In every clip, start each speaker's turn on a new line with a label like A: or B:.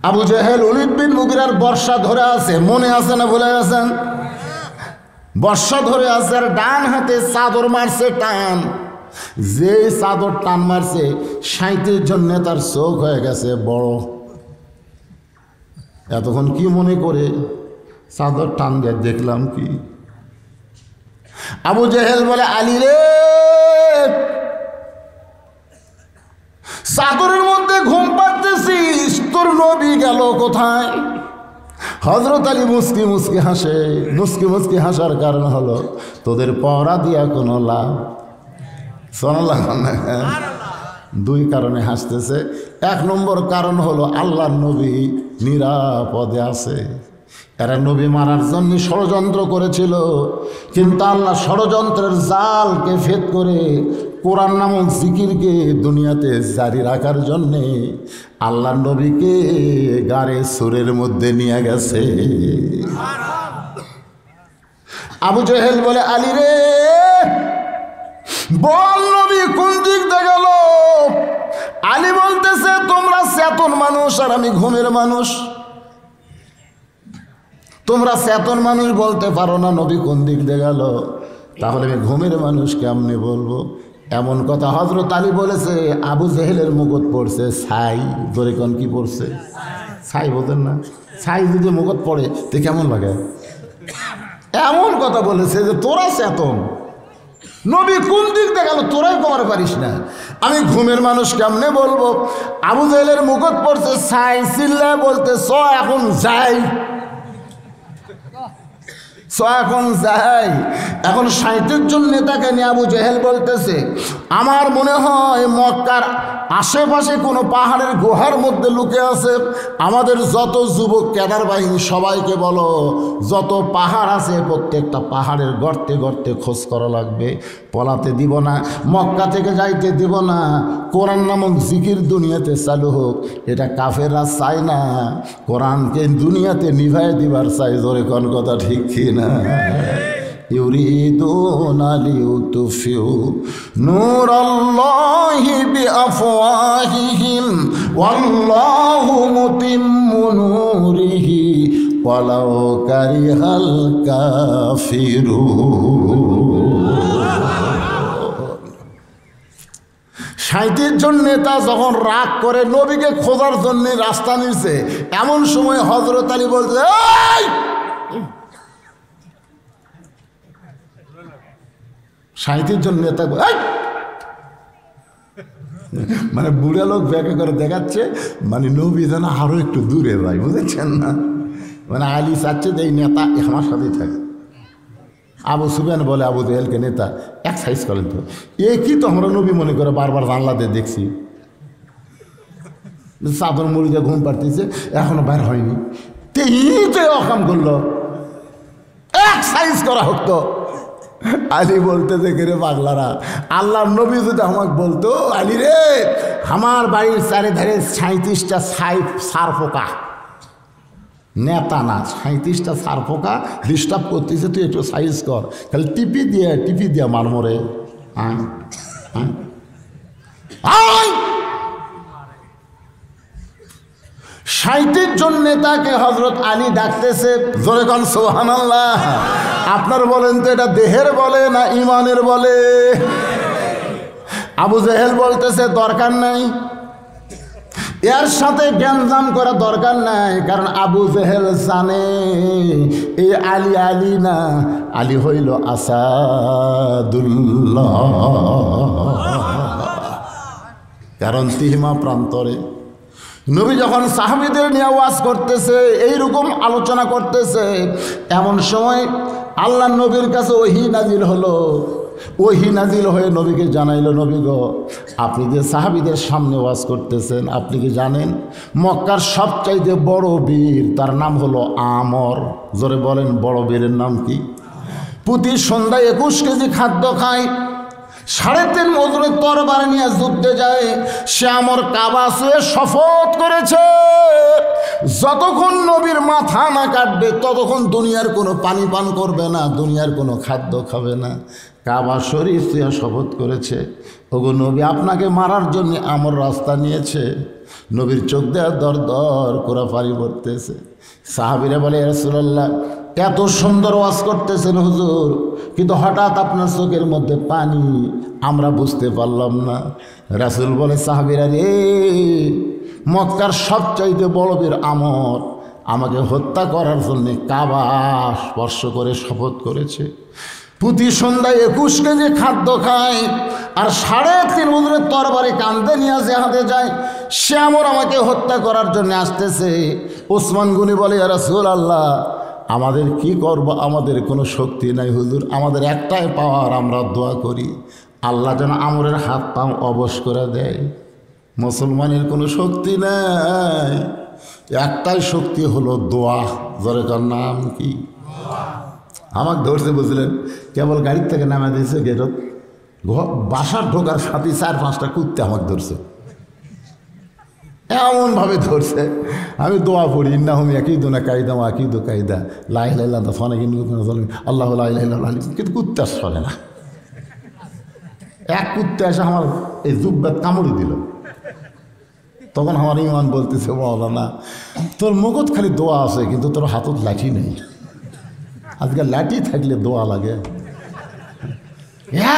A: Abu Jahl Walid বিন মুগীরার বর্ষা ধরে আছে, মনে আছে না ভুলে গেছেন? বর্ষা ধরে আছে আর ডান হাতে চাদর মারছে টান। যে চাদর টান মারছে 37 জন নেতার চোখ হয়ে গেছে বড়। এতক্ষণ কি মনে করে চাদর টান দিয়ে দেখলাম কি? আবু জেহেল বলে, আলী রে, চাদরের মধ্যে ঘুম পাড়তেছিস, তোর নবী গেল কোথায়? হযরত আলী মুস্কি মুস্কি হাসে। মুস্কি মুস্কি হাসার কারণ হলো তোদের পহরা দিয়া কোনো লাভ। সুবহানাল্লাহ। দুই কারণে হাসতেছে। 1 নম্বর কারণ হলো আল্লাহর নবী নিরাপদে আছে। এরা নবী মারার জন্য ষড়যন্ত্র করেছিল, কিন্তু আল্লাহ ষড়যন্ত্রের জালকে ভেদ করে কোরআন নামক জিকিরকে দুনিয়াতে জারি রাখার জন্যে আল্লাহ নবীকে গারে সুরের মধ্যে নিয়ে গেছে। আবু জেহেল বলে, আলী রে, বল নবী কোন দিক দিয়ে গেল? আলী বলতেছে, তোমরা চেতন মানুষ আর আমি ঘুমের মানুষ। তোমরা চেতন মানুষ বলতে পারো না নবী কোন দিক দিয়ে গেল, তাহলে আমি ঘুমের মানুষ কেমনে বলবো? এমন কথা হযরত আলী বলেছে। আবু জেহেলের মুকুট পড়ছে ছাই। ধরে কোন কি পড়ছে? ছাই। বলতেন না? ছাই যদি মুকুট পড়ে তো কেমন লাগে? এমন কথা বলেছে যে তোরা চেতন, নবী কোন দিক দিয়ে গেল তোরাই কমার পারিস না, আমি ঘুমের মানুষ কেমনে বলবো? আবু জেহেলের মুকুট পড়ছে ছাই। চিল্লায় বলতে, এখন যাই, এখন যাই। এখন 37 জন নেতাকে নিয়ে আবু জেহেল বলতেছে, আমার মনে হয় মক্কার আশেপাশে কোনো পাহাড়ের গুহার মধ্যে লুকে আছে। আমাদের যত যুবক ক্যাডার বাহিনী সবাইকে বলো, যত পাহাড় আছে প্রত্যেকটা পাহাড়ের গর্তে গর্তে খোঁজ করা লাগবে। পলাতে দিব না, মক্কা থেকে যাইতে দিব না। কোরআন নামক জিকির দুনিয়াতে চালু হোক, এটা কাফেররা চায় না। কোরআনকে দুনিয়াতে নিভাই দিবার চাই। জোরে কোন কথা ঠিক কি না? ইউরিদুনা লিউতফিউ নূরাল্লাহি বিআফওয়াহিহিম ওয়াল্লাহু মুতিম্মু নূরিহি ওয়ালাউ কারিহাল কাফিরুন। 37 জন নেতা যখন রাগ করে নবীকে খোঁজার জন্য রাস্তা নিচ্ছে, এমন সময় হযরত আলী বলছে, এই 37 জন নেতা মানে বুড়া লোক ব্যাগে করে দেখাচ্ছে, মানে নবী যেন আরো একটু দূরে ভাই, বুঝেছেন না? মানে আলী চাচ্ছে যে এই নেতা আমার সাথেই থাকে। আবু সুফিয়ান বলে আবু জেহেলকে, নেতা এক সাইজ করেন তো। এ কি তো আমরা নবী মনে করে বারবার জানলাতে দেখছি, চাদর মুড়ি দিয়ে ঘুম পাড়তেছে, এখনো বের হয়নি। তো অকাম করলো, এক সাইজ করা হতো। আলী বলতে দেখে রে পাগলারা, আল্লাহর নবী যদি আমাকে বলতো, আলী রে, আমার বাড়ির চারিধারে 37টা সার পোকা, নেতা না 37টা সার পোকা ডিস্টার্ব করতেছে, তুই একটু সাইজ কর। খালি টিপি দিয়ে মারমরে। 37 জন নেতাকে হযরত আলী ডাকতেছে। জোরে কোন সুবহানাল্লাহ। আপনার বলেন তো এটা দেহের বলে না ইমানের বলে? আবু জেহেল বলতেছে দরকার নাই, এর সাথে জ্ঞানজাম করা দরকার নাই, কারণ আবু জেহেল জানে এই আলী না, আলী হইল আসাদুল্লাহ। কারণ তিহিমা প্রান্তরে নবী যখন সাহাবীদের নিয়ে ওয়াজ করতেছে, এইরকম আলোচনা করতেছে, এমন সময় আল্লাহ নবীর কাছে ওহী নাজিল হলো। ওহী নাজিল হয়ে নবীকে জানাইলো, নবী গো, আপনি যে সাহাবীদের সামনে ওয়াজ করতেছেন, আপনি কি জানেন মক্কার সবচাইতে বড় বীর, তার নাম হলো আমর। জোরে বলেন, বড় বীরের নাম কি? প্রতি সন্ধ্যায় 21 কেজি খাদ্য খায়, 3.5 ওজনের তরবারি নিয়ে যুদ্ধে যায়। সে আমর কাবা ছুঁয়ে শপথ করেছে, যতক্ষণ নবীর মাথা না কাটবে ততক্ষণ দুনিয়ার কোনো পানি পান করবে না, দুনিয়ার কোনো খাদ্য খাবে না। কাবা শরীফ ছুঁয়ে শপথ করেছে, ওগো নবী, আপনাকে মারার জন্য আমর রাস্তা নিয়েছে, নবীর চোখ দেওয়া দর দর করে পানি পড়তেছে। সাহাবীরা বলে, ইয়া রাসূলুল্লাহ, এত সুন্দর ওয়াজ করতেছেন হুজুর, কিন্তু হঠাৎ আপনার চোখের মধ্যে পানি, আমরা বুঝতে পারলাম না। রাসূল বলে, সাহাবীরা রে, মক্কার সবচাইতে বড় বীর আমর আমাকে হত্যা করার জন্যে কাবা স্পর্শ করে শপথ করেছে। প্রতি সন্ধ্যায় 21 কেজি খাদ্য খায় আর 3.5 ওজনের তরবারি কাঁধে নিয়ে জেহাদে যায়। সে আমর আমাকে হত্যা করার জন্য আসতেছে। ওসমান গনি বলে, ইয়া রাসূলুল্লাহ, আমাদের কি করব? আমাদের কোনো শক্তি নাই হুজুর, আমাদের একটাই পাওয়ার, আমরা দোয়া করি আল্লাহ যেন আমরের হাত পা অবশ করে দেয়। মুসলমানের কোনো শক্তি নাই, একটাই শক্তি হলো দোয়া। জোরে কার নাম কি? আমাকে ধরছে, বুঝলেন, কেবল গাড়ির থেকে নামা দিয়েছে, গেটত বাসার ঢোকার সাথে 4-5টা কুত্তে আমাকে ধরছে, এমনভাবে ধরছে। আমি দোয়া পড়ি, ইন্নাহুম ইয়াকিদুনা কায়দা ওয়া আকিদু কায়দা, লা ইলাহা ইল্লাল্লাহ ফানাকিন আল্লাহু লা ইলাহা ইল্লাল্লাহ, কিন্তু কুত্তে আর শোনে না। এক কুত্তে এসে আমার এই জুব্বাত কামড়ি দিল। তখন আমার ইমান বলতেছে, মাওলানা, তোর মুখত খালি দোয়া আছে, কিন্তু তোর হাতত লাঠি নেই। আজকে লাঠি থাকলে দোয়া লাগে।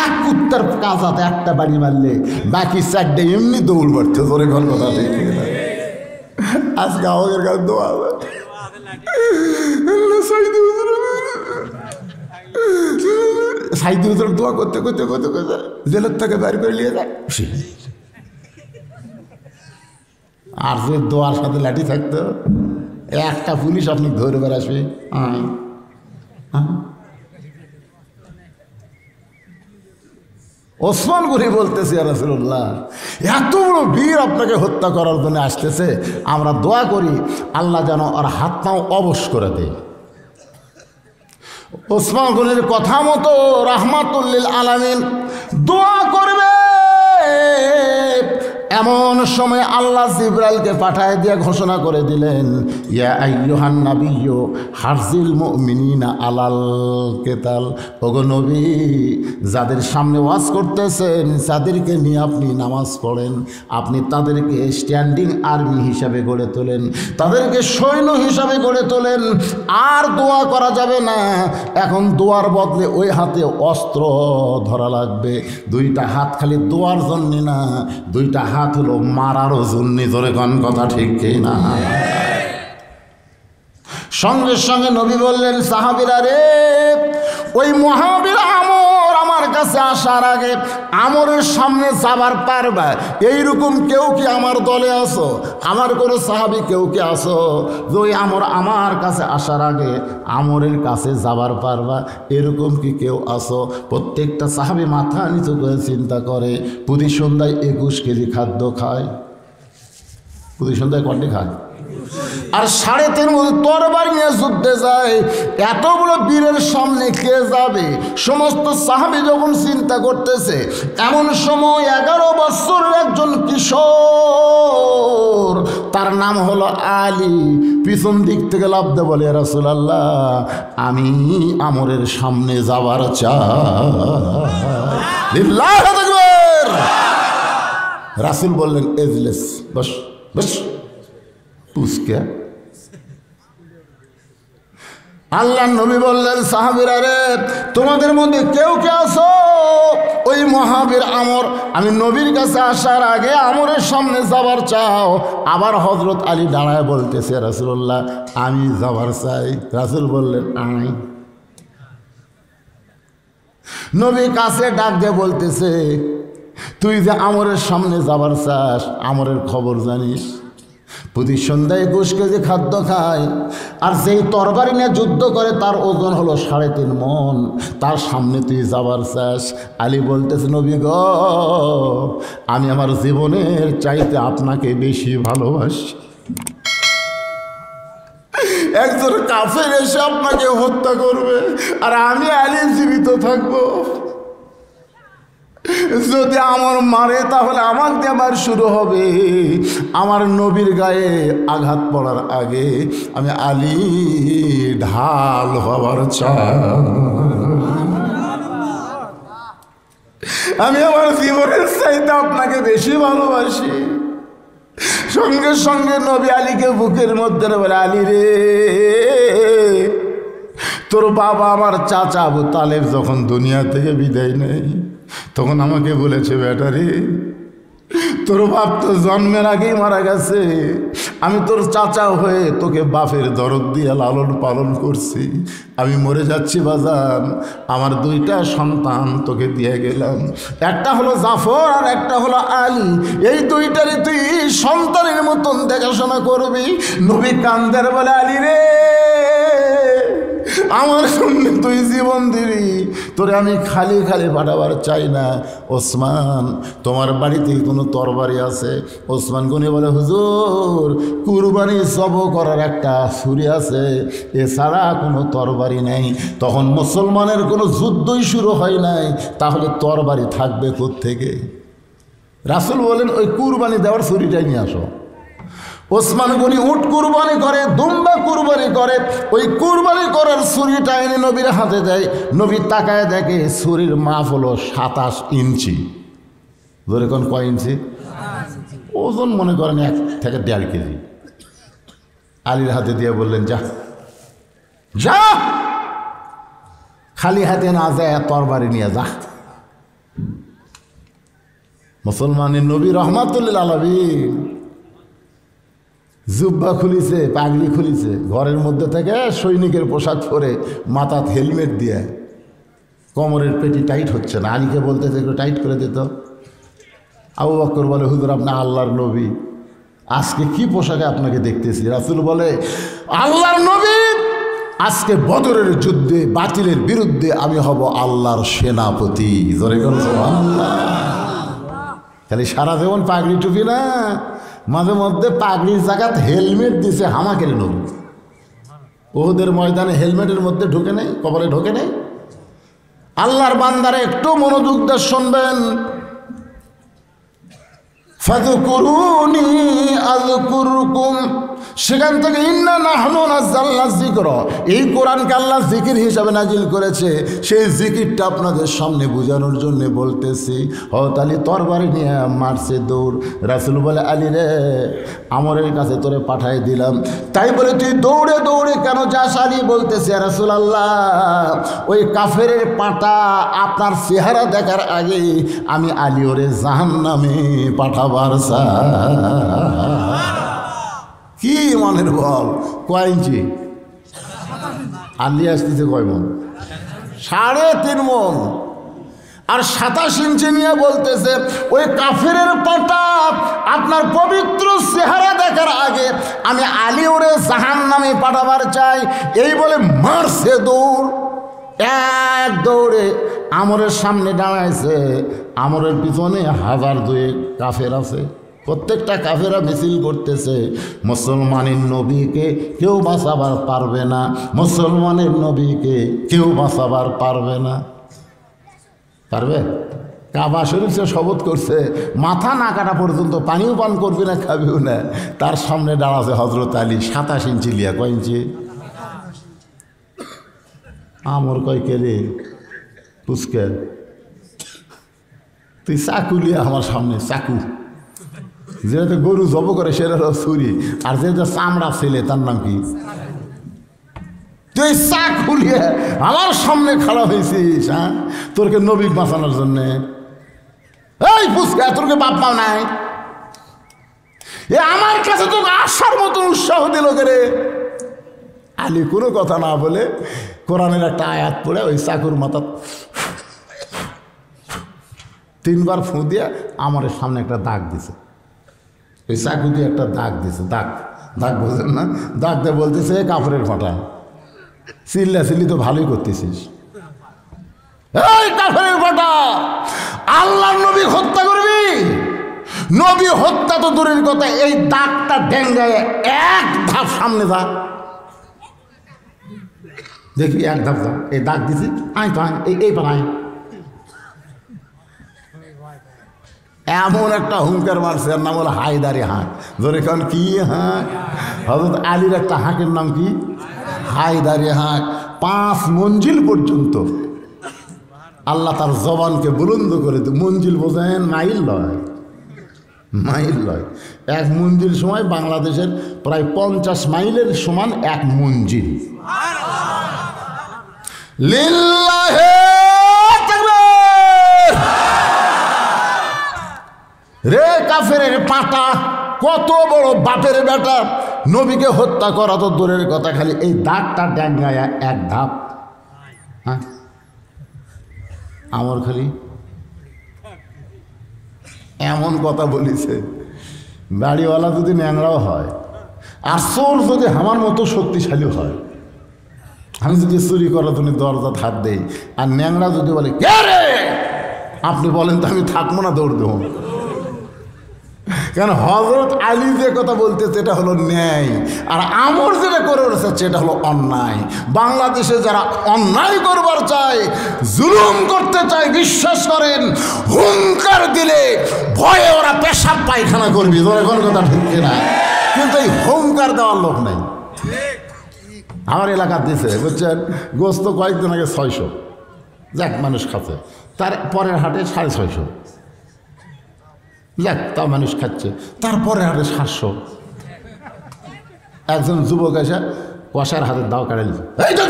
A: এক কুত্তার কাজাতে একটা বাড়ি মারলে বাকি 4টে এমনি দৌড় মারতে, তোর ঘর কথা ঠিক। আজকে আমাদের কাছে দোয়া আছে। সাইদি হুজুর দোয়া করতে করতে করতে করতে জেলের থেকে বের করে নিয়ে যায়। আর যে দোয়ার সাথে লাঠি থাকতো, একটা পুলিশ আপনি ধরে বের আসবে। ওসমান গনি বলতেছে, ইয়া রাসূলুল্লাহ, এত বড় বীর আপনাকে হত্যা করার জন্য আসতেছে, আমরা দোয়া করি আল্লাহ যেন আর হাত পাও অবশ করে দেয়। ওসমান গনির কথা মতো রাহমাতুল লিল আলামিন দোয়া করবে। এমন সময় আল্লাহ জিবরাইলকে পাঠায় দিয়ে ঘোষণা করে দিলেন, ইয়া আইয়ুহান নাবিয়্যু হারজিল মুমিনিনা আলাল কিতাল। ওগো নবী, যাদের সামনে ওয়াজ করতেছেন, যাদেরকে নিয়ে আপনি নামাজ পড়েন, আপনি তাদেরকে স্ট্যান্ডিং আর্মি হিসাবে গড়ে তোলেন, তাদেরকে সৈন্য হিসাবে গড়ে তোলেন। আর দোয়া করা যাবে না, এখন দোয়ার বদলে ওই হাতে অস্ত্র ধরা লাগবে। 2টা হাত খালি দোয়ার জন্য না, 2টা হাত হলো মারারও জন্য। ধরে কোন কথা ঠিক কি না? সঙ্গে সঙ্গে নবী বললেন, সাহাবীরা রে, ওই মহাবীর আমর আমার কাছে আসার আগে আমরের সামনে যাবার পারবা এইরকম কেউ কি আমার দলে আসো? আমার কোনো সাহাবী কেউ কি আসো যে ওই আমর আমার কাছে আসার আগে আমরের কাছে যাবার পারবা? এরকম কি কেউ আসো? প্রত্যেকটা সাহাবী মাথা নিচু করে চিন্তা করে। প্রতি সন্ধ্যায় 21 কেজি খাদ্য খায়। প্রতি সন্ধ্যায় কটি খায়? আর 3.5 তরবারি নিয়ে যুদ্ধে যায়। এত বড় বীরের সামনে কে যাবে? সমস্ত সাহাবী যখন চিন্তা করতেছে, এমন সময় 11 বছরের একজন কিশোর, তার নাম হলো আলী, পিছন দিক থেকে লাফ দিয়ে বলে, ইয়া রাসূলুল্লাহ, আমি আমরের সামনে যাবার চাই। লিল্লাহু আকবার। রাসূল বললেন, এজলেস, বস বস। পুষ্কে আল্লাহ নবী বললেন, সাহাবীরা রে, তোমাদের মধ্যে কেউ কে আসো ওই মহাবীর আমর, আমি নবীর কাছে আসার আগে আমরের সামনে যাবার চাও? আবার হযরত আলী দাঁড়ায় বলতেছে, রাসূলুল্লাহ, আমি যাবার চাই। রাসূল বললেন, আই। নবী কাছে ডাক দিয়ে বলতেছে, তুই যে আমরের সামনে যাবার চাস, আমরের খবর জানিস? প্রতি সন্ধ্যায় 21 কেজি খাদ্য খায়, আর যেই তরবারি নিয়ে যুদ্ধ করে তার ওজন হলো 3.5 মণ। তার সামনে তুই যাবার চাস? আলী বলতেছে, নবী গো, আমি আমার জীবনের চাইতে আপনাকে বেশি ভালোবাসি। একজন কাফের এসে আপনাকে হত্যা করবে, আর আমি আলী জীবিত থাকবো। যদি আমার মারে তাহলে আমার দিয়ে আবার শুরু হবে। আমার নবীর গায়ে আঘাত পড়ার আগে আমি আলী ঢাল হবার চাই। আমি আমার জীবনের চাইতে আপনাকে বেশি ভালোবাসি। সঙ্গে সঙ্গে নবী আলীকে বুকের মধ্যে বলে, আলী রে, তোর বাবা আমার চাচা আবু তালেব যখন দুনিয়া থেকে বিদায় নেই তখন আমাকে বলেছে, বেটারে তোর বাপ তো জন্মের আগেই মারা গেছে, আমি তোর চাচা হয়ে তোকে বাপের দরদ দিয়ে লালন পালন করছি, আমি মরে যাচ্ছি বাজান, আমার দুইটা সন্তান তোকে দিয়ে গেলাম, একটা হলো জাফর আর একটা হলো আলী, এই দুইটারই তুই সন্তানের মতন দেখাশোনা করবি। নবী কান্দের বলে, আলী রে, আমার সামনে তুই জীবন দিবি, তোরে আমি খালি খালি পাঠাবার চাই না। ওসমান, তোমার বাড়িতে কোনো তরবারি আছে? ওসমান গনি বলে, হুজুর, কুরবানি জব করার একটা ছুরি আছে, এছাড়া কোনো তরবারি নেই। তখন মুসলমানের কোনো যুদ্ধই শুরু হয় নাই, তাহলে তরবারি থাকবে কোত্থেকে? রাসূল বলেন, ওই কুরবানি দেওয়ার ছুরিটাই নিয়ে আসো। ওসমান গনি উট কুরবানি করে, দুম্বা কুরবানি করে, ওই কুরবানি করার ছুরিটা এনে নবীর হাতে দেয়। নবী তাকায় দেখে ছুরির মাপ হলো 27 ইঞ্চি। ধরে কোন কয় ইঞ্চি? ওজন মনে করেন 1 থেকে 1.5 কেজি। আলীর হাতে দিয়ে বললেন, যা যা, খালি হাতে না যায়, তরবারি নিয়ে যা। মুসলমানের নবী রহমাতুল্লিল আলামিন জুব্বা খুলিছে, পাগড়ি খুলিছে, ঘরের মধ্যে থেকে সৈনিকের পোশাক পরে, মাথাত হেলমেট দিয়ে, কোমরের পেটি টাইট হচ্ছে না। আলীকে বলতেছে একটু টাইট করে দিত। আবু বকর বলে, হুজুর আপনি আল্লাহর নবী, আজকে কি পোশাকে আপনাকে দেখতেছি? রাসূল বলে, আল্লাহর নবী, আজকে বদরের যুদ্ধে বাতিলের বিরুদ্ধে আমি হব আল্লাহর সেনাপতি। জোরে করে সুবহানাল্লাহ। খালি সারা জীবন পাগড়ি টুপি না, মাঝে মধ্যে পাগড়ির জায়গাত হেলমেট দিছে হামাকের নবী। ওদের ময়দানে হেলমেটের মধ্যে ঢুকে নেই, কপালে ঢোকে নেই। আল্লাহর বান্দারে একটু মনোযোগ দিয়ে শুনবেন। ফাযকুরুনি আযকুরকুম, সেখান থেকে ইন্না নাহনু নাযালনা যিকর, এই কোরআনকে আল্লাহ জিকির হিসাবে নাজিল করেছে, সেই জিকিরটা আপনাদের সামনে বোঝানোর জন্য বলতেছি। হযরত আলী তরবারি নিয়ে মারছে দৌড়। রাসূল বলে, আলী রে, আমরের কাছে তোরে পাঠাই দিলাম, তাই বলে তুই দৌড়ে দৌড়ে কেন যাস? আলী বলতেছে, রাসূলুল্লাহ, ওই কাফেরের পাটা আপনার চেহারা দেখার আগে আমি আলী ওরে জাহান্নামে পাঠাবার চাই। কি মনের বল? কয় ইঞ্চি? আলী আসতেছে কয় মন? 3.5 মন। আর 27 ইঞ্চি নিয়ে বলতেছে, ওই কাফেরের পাটা আপনার পবিত্র চেহারা দেখার আগে আমি আলী ওরে জাহান্নামে পাঠাবার চাই। এই বলে মারছে দৌড়। এক দৌড়ে আমরের সামনে দাঁড়াইছে। আমরের পিছনে 1000-2 কাফের আছে। প্রত্যেকটা কাফেরা মিছিল করতেছে, মুসলমানের নবীকে কেউ বাঁচাবার পারবে না, মুসলমানের নবীকে কেউ বাঁচাবার পারবে না। পারবে? কাবা শরীফ সে শপথ করছে, মাথা না কাটা পর্যন্ত পানিও পান করবে না, খাবেও না। তার সামনে দাঁড়াছে হযরত আলী 27 ইঞ্চি লিয়া। কয় ইঞ্চি? আমর কয়, কে রে পুচকে, তুই চাকু লিয়া আমার সামনে? চাকু যেটা গরু জব করে সেটা হলো ছুরি, আর যেটা চামড়া ছেলে তার নাম কি? তুই চাক খুলিয়ে আমার সামনে খাড়া হয়েছিস? হ্যাঁ, তোরকে নবী বাঁচানোর জন্যে? এই পুচকা, তোরকে বাপ মা নাই? এ আমার কাছে তো আসার মতন উৎসাহ দিল রে। আলী কোনো কথা না বলে কোরআনের একটা আয়াত পড়ে ওই চাকুর মাথা 3 বার ফুঁ দিয়ে আমার সামনে একটা দাগ দিছে। ওই চাকু দিয়ে একটা দাগ দিছে। দাগ দাগ বোঝেন না? দাগ দিয়ে বলতেছে, কাপড়ের ফাটা, চিল্লা চিল্লি তো ভালোই করতেছিস। এই কাপড়ের ফাটা, আল্লাহর নবী হত্যা করবি? নবী হত্যা তো দূরের কথা, এই দাগটা ডেঙ্গায় 1 ধাপ সামনে যা দেখবি, 1 ধাপ যা। এই দাগ দিছি, আয় তো আয়, এই পাড়ায়। এমন একটা হুঙ্কার মারছে, এর নাম হলো হায়দারি হাঁক। ধরে কারণ কি হাঁক? হযরত আলীর একটা হাঁকের নাম কি? হায়দারি হাঁক। 5 মঞ্জিল পর্যন্ত আল্লাহ তার জবানকে বুলন্দ করে দিল। মঞ্জিল বোঝেন, মাইল নয়। মাইল নয়, 1 মঞ্জিল সময় বাংলাদেশের প্রায় 50 মাইলের সমান 1 মঞ্জিল। লিল্লাহে তাকবীর। রে কাফেরের পাটা, কত বড় বাপের বেটা, নবীকে হত্যা করা তো দূরের কথা, খালি এই দাগটা ড্যাঙ্গায়া 1 ধাপ। হ্যাঁ, আমার খালি এমন কথা বলিছে, বাড়িওয়ালা যদি ন্যাংরাও হয় আর চোর যদি আমার মতো শক্তিশালী হয়, আমি যদি চুরি করার জন্য দরজা হাত দেই আর ন্যাংরা যদি বলে কে রে, আপনি বলেন তো আমি থাকবো না, দৌড় দেবো। কেন হযরত আলী যে কথা বলতেছে এটা হলো ন্যায়, আর আমর যেটা করে রয়েছে এটা হলো অন্যায়। বাংলাদেশে যারা অন্যায় করবার চায়, জুলুম করতে চায়, বিশ্বাস করেন হুঙ্কার দিলে ভয়ে ওরা পেশাব পায়খানা করবি, এখন কথা ঠিক না, কিন্তু এই হুঙ্কার দেওয়ার লোক নাই। আমার এলাকার দিছে বুঝছেন, গোস্ত কয়েকদিন আগে 600, যাক মানুষ খাচ্ছে, তার পরের হাটে 650, যাক তাও মানুষ খাচ্ছে, তারপরে হাটে 700। একজন যুবক এসে কষার হাতে দাও কাটাইল, এই তো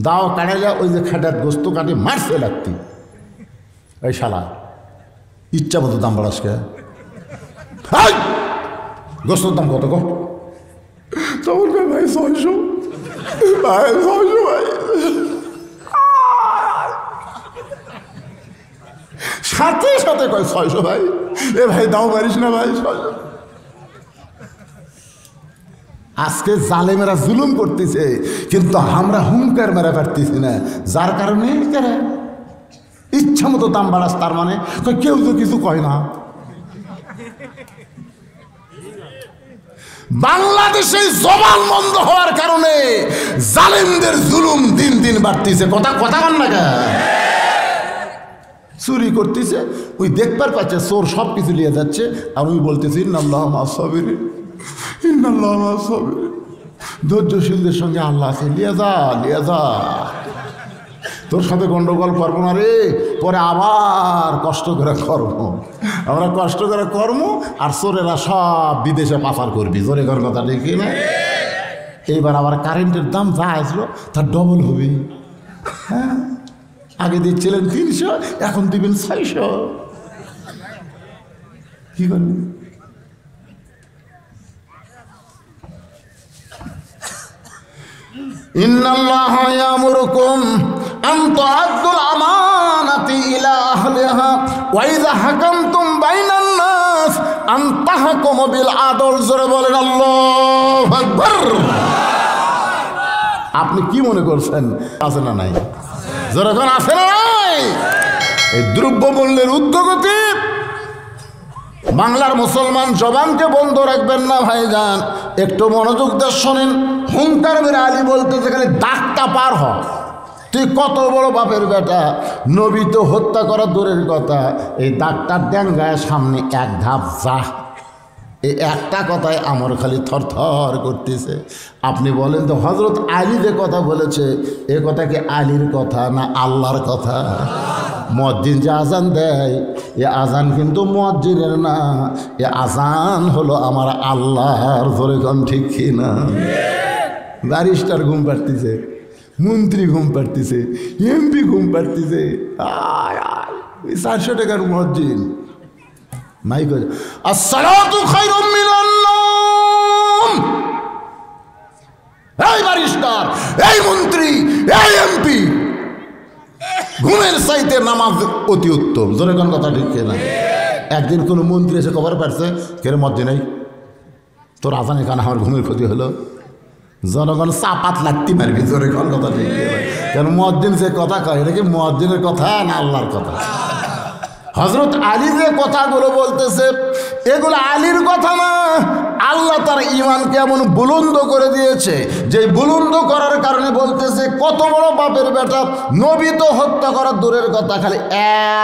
A: দাও কাটাইলে ওই যে খেটার গোস্ত কাটে মারছে লাগতি, এই শালা ইচ্ছা মতো দাম বাড়াসকে, গোস্তর দাম কত কম, তখন ভাই 600, ভাই 600, ভাই সাথে সাথে কয় 600 ভাই, এ ভাই দাও পারিস না ভাই 600। আজকে জালেমেরা জুলুম করতেছে, কিন্তু আমরা হুঙ্কার মেরা পারতেছি না, যার কারণে ইচ্ছা মতো দাম বাড়াস, তার মানে কেউ তো কিছু কয় না। বাংলাদেশে জবান বন্ধ হওয়ার কারণে জালেমদের জুলুম দিন দিন বাড়তেছে, কথা বল না কেন? চুরি করতেছে, ওই দেখবার পাচ্ছে চোর সব কিছু নিয়ে যাচ্ছে, আর ওই বলতেছে ইন্নাল্লাহু মা'আস সাবিরিন, ইন্নাল্লাহু মা'আস সাবিরিন, ধৈর্যশীলদের সঙ্গে আল্লাহ আছে, নিয়ে যা, তোর সাথে গন্ডগোল করবো না রে, পরে আবার কষ্ট করে কর্ম, আমরা কষ্ট করে কর্ম, আর চোরেরা সব বিদেশে পাচার করবি, জোরে কর কথা ঠিক না? এইবার আবার কারেন্টের দাম যা আসলো তার ডবল হবে। হ্যাঁ, আগে দিচ্ছিলেন 300, এখন দিবেন 600, কি করবেন? ইন্নাল্লাহা ইয়ামুরুকুম আন তুআদ্দুল আমানাতি ইলা আহলিহা ওয়া ইযা হাকামতুম বাইনান নাস আন তাহকুমু বিল আদল। জোরে বলেন আল্লাহু আকবার। আপনি কি মনে করছেন আছে না নাই? যখন আছে না নাই, এই দ্রব্যমূল্যের ঊর্ধ্বগতি, বাংলার মুসলমান জবানকে বন্ধ রাখবেন না ভাইজান, একটু মনোযোগ দিয়ে শোনেন। হুঙ্কার মেরে আলী বলতে যেখানে দাগটা পার হ, তুই কত বড় বাপের বেটা, নবী তো হত্যা করা দূরের কথা, এই দাগটার ড্যাঙ্গায় সামনে 1 ধাপ যা। এই একটা কথায় আমার খালি থরথর করতেছে। আপনি বলেন তো হযরত আলী যে কথা বলেছে, এ কথা কি আলীর কথা না আল্লাহর কথা? মুয়াজ্জিন যে আজান দেয়, এ আজান কিন্তু মুয়াজ্জিনের না, এ আজান হলো আমার আল্লাহর। জোরে কোন ঠিক কি না? ব্যারিস্টার ঘুম পাড়তেছে, মন্ত্রী ঘুম পাড়তেছে, এমপি ঘুম পাড়তেছে, 400 টাকার মুয়াজ্জিন মাইক, আসসালাতু খায়রুম মিনান নাওম। এই ব্যারিস্টার, এই মন্ত্রী, এই এমপি, ঘুমের চাইতে নামাজ অতি উত্তম। জোরে কোন কথা ঠিক না? একদিন কোনো মন্ত্রী এসে খবর পাচ্ছে, কেন মজ্জি নাই তোর আজানে কারণে আমার ঘুমের ক্ষতি হলো। জনগণ চাপাত লাগতে পারবি, জোরে কোন কথা ঠিক না? কেন মুয়াজ্জিন যে কথা কয়, এটা কি মুয়াজ্জিনের কথা না আল্লাহর কথা? হযরত আলী যে কথাগুলো বলতেছে, এগুলো আলীর কথা না, আল্লাহ তার ঈমানকে এমন বুলন্দ করে দিয়েছে, যে বুলন্দ করার কারণে বলতেছে কত বড় বাপের বেটা, নবী তো হত্যা করার দূরের কথা, খালি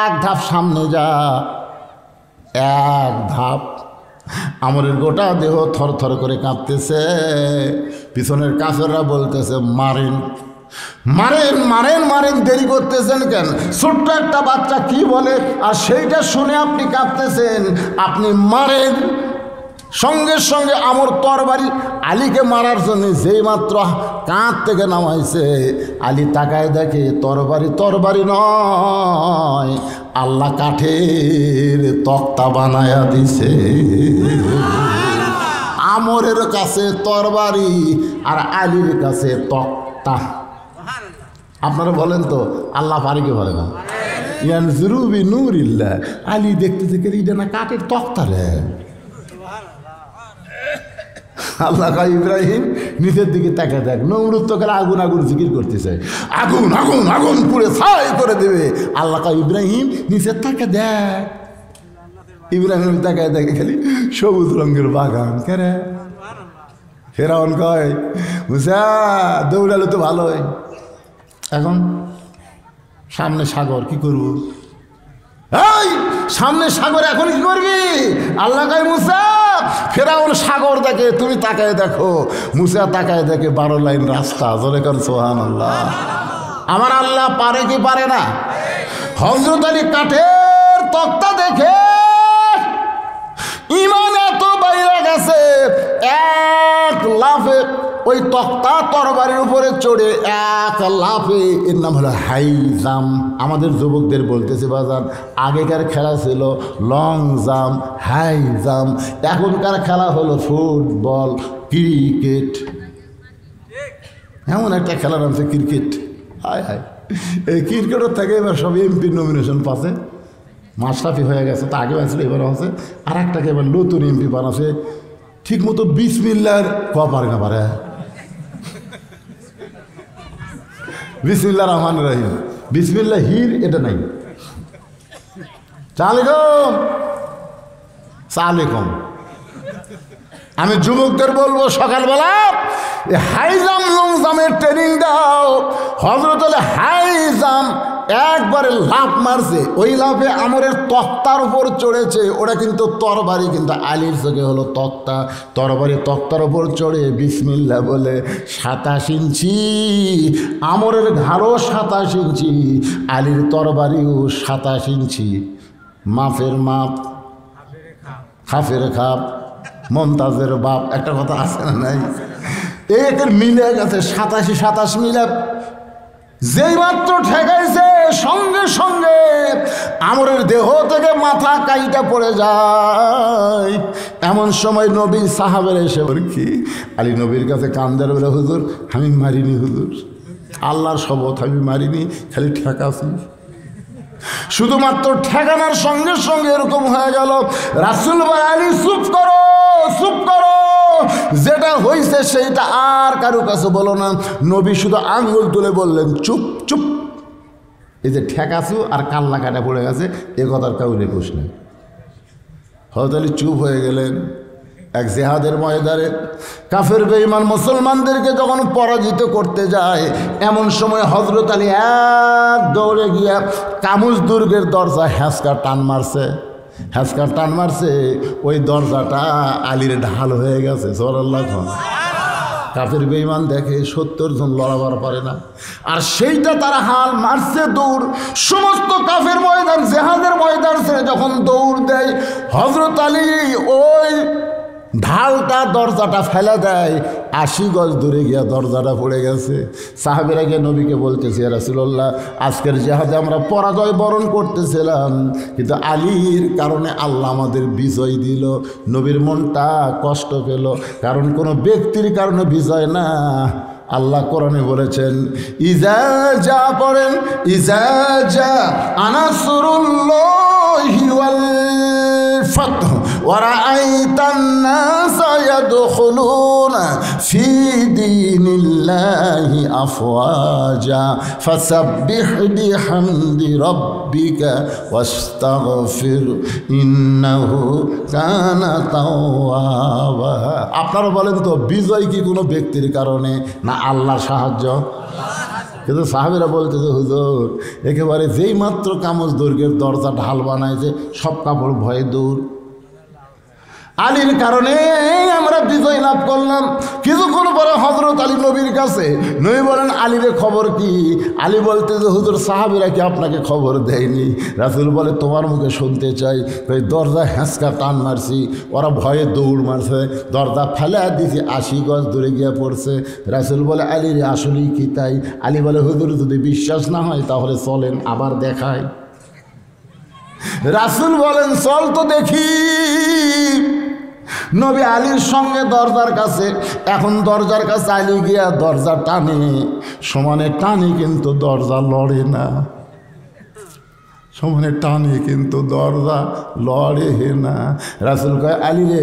A: 1 ধাপ সামনে যা, 1 ধাপ। আমরের গোটা দেহ থরথর করে কাঁপতেছে, পিছনের কাফেররা বলতেছে মারেন, মারেন মারেন মারেন, দেরি করতেছেন কেন? ছোট্ট একটা বাচ্চা কি বলে আর সেইটা শুনে আপনি কাঁদতেছেন। আপনি মারেন। সঙ্গে সঙ্গে আমর তরবারি আলীকে মারার জন্য যেই মাত্র কাঁধ থেকে নামাইছে, আলী তাকায় দেখে তরবারি তরবারি নয়, আল্লাহ কাঠের তক্তা বানায়া দিছে। আমরের কাছে তরবারি আর আলীর কাছে তক্তা। আপনারা বলেন তো আল্লাহ পারে কি পারে না? ইয়ানজুরুবি নূরিল্লাহ। আলী দেখতে দেখে এটা না কাঠের তক্তা রে। আল্লাহ কয় ইব্রাহিম নিচের দিকে তাকে দেখ। নমরুদ তো করে আগুন আগুন জিকির করতেছে, আগুন আগুন আগুন পুড়ে ছাই করে দেবে। আল্লাহ কয় ইব্রাহিম নিচের তাকে দেখ। ইব্রাহিম তাকায় দেখে খালি সবুজ রঙের বাগান। কেরে ফেরাউন কয় বুঝা দৌড়ালে তো ভালোই। এখন সামনে সাগর, কি করব? এই সামনে সাগর, এখন কি করবি? আল্লাহ কয় মুসা, ফেরাউন সাগর দেখে, তুমি তাকায় দেখো। মুসা তাকায় দেখে 12 লাইন রাস্তা। জোরে কর সুবহানাল্লাহ। আমার আল্লাহ পারে কি পারে না? হযরত আলী কাঠের তক্তা দেখে ইমান এত বাইরে গেছে, এক লাফে ওই তক্তা তরবারির উপরে চড়ে এক লাফে, এর নাম হলো হাই জাম্প। আমাদের যুবকদের বলতেছে বাজান, আগেকার খেলা ছিল লং জাম্প, হাই জাম্প। এখনকার খেলা হলো ফুটবল, ক্রিকেট। এমন একটা খেলার নাম হচ্ছে ক্রিকেট। হায় হায়, এই ক্রিকেটের থেকে এবার সব এমপি নমিনেশন পাচ্ছে। মাশরাফি হয়ে গেছে, তো আগে হয়েছিল, এবার হচ্ছে। আর একটাকে এবার নতুন এমপি বানাচ্ছে, ঠিক মতো বিসমিল্লাহর ক পারে না পারে। বিসমিল্লাহ রহমান রহিম, বিসমিল্লাহ হির এটা নাই। সালাম সালাম। আমি যুবকদের বলবো সকালবেলা হাই জাম্প লং জাম্পের ট্রেনিং দাও। হযরত আলী হাই জাম্প একবারে লাফ মারছে, ওই লাফে আমরের তক্তার উপর চড়েছে। ওরা কিন্তু তরবারি, কিন্তু আলীর চোখে হলো তক্তা। তরবারি তক্তার উপর চড়ে বিসমিল্লাহ বলে 27 ইঞ্চি, আমরের ঘাড়ও 27 ইঞ্চি, আলীর তরবারিও 27 ইঞ্চি। মাপের মাপ, খাফের খাপ, মমতাজের বাপ, একটা কথা আছে না নাই? একের মিলে গেছে 27 মিলে। যেই মাত্র ঠেকাইছে সঙ্গে সঙ্গে আমরের দেহ থেকে মাথা কাইটা পড়ে যায়। এমন সময় নবী সাহাবের এসে কি আলী নবীর কাছে কান্দার বলে, হুজুর আমি মারিনি, হুজুর আল্লাহর শপথ আমি মারিনি, খালি ঠেকাছি। শুধুমাত্র ঠেকানোর সঙ্গে সঙ্গে এরকম হয়ে গেল। রাসূল বলে, আলী চুপ করো, চুপ করো, যেটা হয়েছে সেইটা আর কারো কাছে বলো না। নবী শুধু আঙ্গুল তুলে বললেন চুপ চুপ। এই যে ঠেকাছু আর কাল্লা কাটা পড়ে গেছে, এ কথার কাউরে কোষ নেই। হযরত আলী চুপ হয়ে গেলেন। এক জিহাদের ময়দানে কাফের বেঈমান মুসলমানদেরকে যখন পরাজিত করতে যায়, এমন সময় হযরত আলী এক দৌড়ে গিয়া কামুজ দুর্গের দরজা হ্যাঁচকা টান মারছে। হ্যাঁচকা টান মারছে, ওই দরজাটা আলীর ঢাল হয়ে গেছে। সুবহানাল্লাহ। কাফের বেঈমান দেখে 70 জন লড়াবার পারে না, আর সেইটা তারা হাল মারছে দৌড়। সমস্ত কাফের ময়দান, জিহাদের ময়দান ছেড়ে যখন দৌড় দেয়, হযরত আলী ওই ঢালটা দরজাটা ফেলে দেয়। 80 গজ দূরে গিয়া দরজাটা পড়ে গেছে। সাহাবীরা গিয়ে নবীকে বলতেছে, ইয়া রাসূলুল্লাহ, আজকের জিহাদে আমরা পরাজয় বরণ করতেছিলাম, কিন্তু আলীর কারণে আল্লাহ আমাদের বিজয় দিল। নবীর মনটা কষ্ট পেল, কারণ কোনো ব্যক্তির কারণে বিজয় না। আল্লাহ কোরআনে বলেছেন, ইজা যা পড়েন, ইজা যা আনাসরুল্লাহি ওয়াল ফাতহ ওয়া রাআইতান নাসা ইয়াদখুলুনা ফি দীনিল্লাহি আফওয়াজা ফাসাব্বিহ বিহামদি রাব্বিকা ওয়াস্তাগফির ইন্নাহু কানা তাওয়াবা। আপনারা বলেন তো, বিজয় কি কোনো ব্যক্তির কারণে না আল্লাহর সাহায্য? কিন্তু সাহাবীরা বলতেছে, হুজুর একেবারে যেই মাত্র কামজ দুর্গের দরজা ঢাল বানাইছে, সব কাপড় ভয়ে দূর। আলীর কারণে আমরা বিজয় লাভ করলাম। কিছু কিছুক্ষণ পরে হযরত আলী নবীর কাছে, নবী বলেন আলীরে খবর কি? আলী বলতে যে হুজুর সাহাবীরা কি আপনাকে খবর দেয়নি? রাসূল বলে তোমার মুখে শুনতে চাই। ওই দরজা হ্যাঁচকা টান মারছি, ওরা ভয়ে দৌড় মারছে, দরজা ফেলে দিয়েছি, 80 গজ দূরে গিয়ে পড়ছে। রাসূল বলে আলী রে আসলেই কি তাই? আলী বলে হুজুর যদি বিশ্বাস না হয় তাহলে চলেন আবার দেখায়। রাসূল বলেন চল তো দেখি। নবী আলীর সঙ্গে দরজার কাছে, এখন দরজার কাছে আলী গিয়া দরজা টানে, সমানে টানে কিন্তু দরজা লড়ে না, সমানে টানে কিন্তু দরজা লড়ে না। রাসূল কয় আলী রে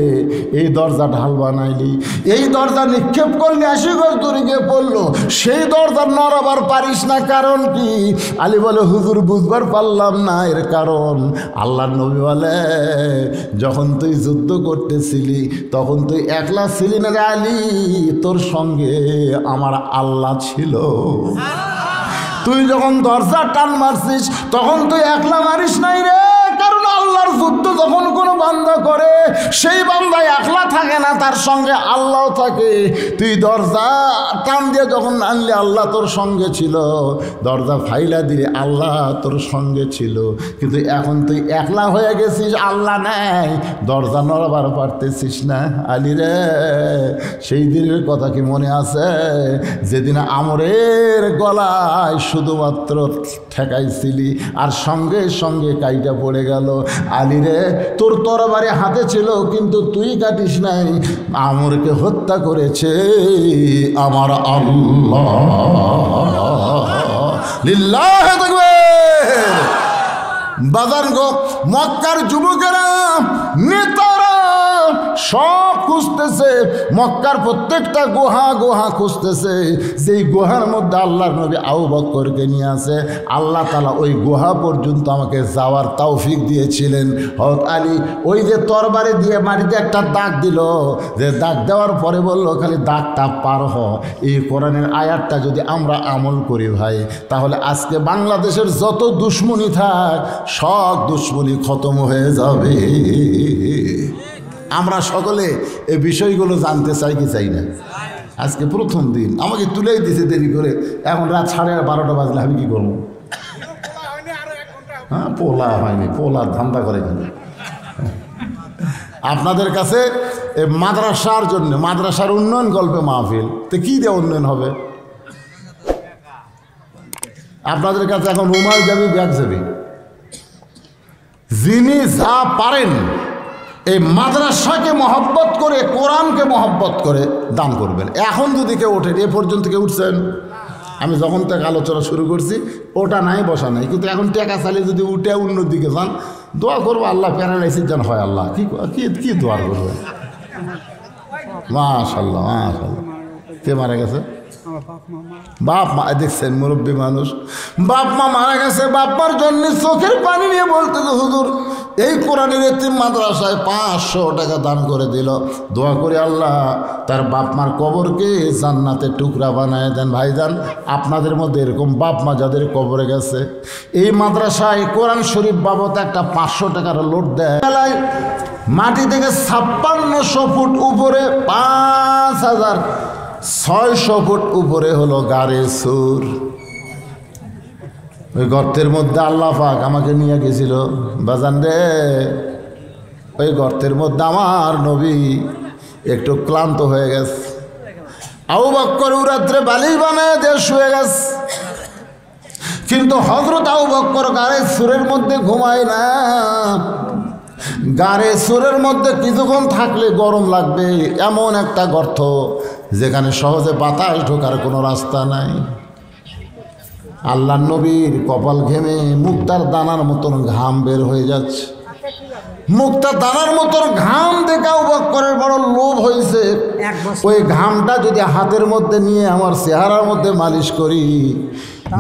A: এই দরজা ঢাল বানাইলি, এই দরজা নিক্ষেপ করলে 80 গজ দূরে গিয়ে পড়লো, সেই দরজা নড়াবার পারিস না, কারণ কি? আলী বলে হুজুর বুঝবার পারলাম না এর কারণ। আল্লাহর নবী বলে যখন তুই যুদ্ধ করতেছিলি তখন তুই একলা ছিলি না রে আলী, তোর সঙ্গে আমার আল্লাহ ছিল। তুই যখন দরজা টান মারছিস তখন তুই একলা মারিস নাই রে, কারণ আল্লাহর যুদ্ধ যখন কোনো বান্দা করে সেই বান্দা একলা থাকে না, তার সঙ্গে আল্লাহ থাকে। তুই দরজা টান দিয়ে যখন আনলি আল্লাহ তোর সঙ্গে ছিল, দরজা ফাইলা দিলে আল্লাহ তোর সঙ্গে ছিল, কিন্তু এখন তুই একলা হয়ে গেছিস, আল্লাহ নাই, দরজা নড়াবার পারতেছিস না। আলী রে সেই দিনের কথা কি মনে আছে যেদিন আমরের গলায় শুধুমাত্র ঠেকাইছিলি আর সঙ্গে সঙ্গে কাইটা পড়ে গেল? আলী রে তোর তরবারি হাতে ছিল কিন্তু তুই কাটিস নাই, আমরকে হত্যা করেছে আমার আল্লাহ। লিল্লাহি তাকবীর। বাজার গো মক্কার যুবকেরা নেতারা সব খুঁজতেছে, মক্কার প্রত্যেকটা গুহা গুহা খুঁজতেছে, যেই গুহার মধ্যে আল্লাহর নবী আবু বকরকে নিয়ে আসে। আল্লাহ তাআলা ওই গুহা পর্যন্ত আমাকে যাওয়ার তৌফিক দিয়েছিলেন। হযরত আলী ওই যে তরবারি দিয়ে মাটিতে একটা দাগ দিল, যে দাগ দেওয়ার পরে বলল খালি দাগটা পার হ। এই কোরআনের আয়াতটা যদি আমরা আমল করি ভাই, তাহলে আজকে বাংলাদেশের যত দুশ্মনী থাক সব দুশ্মনী খতম হয়ে যাবে। আমরা সকলে এই বিষয়গুলো জানতে চাই কি চাই না? আজকে প্রথম দিন আমাকে তুলেই দিছে দেরি করে, এখন রাত 12:30 বাজলে আমি কি করবো? হ্যাঁ পোলা হয়নি, পোলার ধান্দা করে কিন্তু আপনাদের কাছে মাদ্রাসার জন্য, মাদ্রাসার উন্নয়ন গল্পে মাহফিল, তো কী দিয়ে উন্নয়ন হবে? আপনাদের কাছে এখন রুমাল যাবি, ব্যাগ যাবি, যিনি যা পারেন এই মাদ্রাসাকে মহব্বত করে, কোরআনকে মহব্বত করে দান করবেন। এখন যদি কেউ ওঠেন, এ পর্যন্ত কেউ উঠছেন? আমি যখন থেকে আলোচনা শুরু করছি ওটা নাই বসা নাই, কিন্তু এখন টাকা চালিয়ে যদি উঠে অন্যদিকে যান, দোয়া করবো আল্লাহ প্যারালাইসিস যেন হয়। আল্লাহ কি দোয়া করবে? মাশাআল্লাহ মাশাআল্লাহ। কে মারা গেছে? বাপ মা। দেখছেন মুরব্বী মানুষ, বাপ মা মারা গেছে, বাপ মার জন্য চোখের পানি নিয়ে বলতে হুজুর এই কোরআনের এতিম মাদ্রাসায় 500 টাকা দান করে দিল, দোয়া করে আল্লাহ তার বাপ মার কবরকে জান্নাতের টুকরা বানায় দেন। ভাইজান আপনাদের মধ্যে এরকম বাপ মা যাদের কবরে গেছে, এই মাদ্রাসায় কোরআন শরীফ বাবদ একটা 500 টাকার লোড দেয়, মাটি থেকে 5600 ফুট উপরে 5600 ফুট উপরে হলো গাড়ির সুর। ওই গর্তের মধ্যে আল্লাহ পাক আমাকে নিয়ে গেছিল বাজান রে। ওই গর্তের মধ্যে আমার নবী একটু ক্লান্ত হয়ে গেছে, আবু বকর রাত্রে বালিশ বানায় দিয়ে শুয়ে গেছে, কিন্তু হযরত আবু বকর গাড়ির সুরের মধ্যে ঘুমায় না। গাড়ে সুরের মধ্যে কিছুক্ষণ থাকলে গরম লাগবে, এমন একটা গর্ত যেখানে সহজে বাতাস ঢোকার কোনো রাস্তা নাই। আল্লাহর নবীর কপাল ঘেমে মুক্তার দানার মতন ঘাম বের হয়ে যাচ্ছে। মুক্তার দানার মতন ঘাম দেখে আবু বকরের বড় লোভ হয়েছে, ওই ঘামটা যদি হাতের মধ্যে নিয়ে আমার চেহারার মধ্যে মালিশ করি,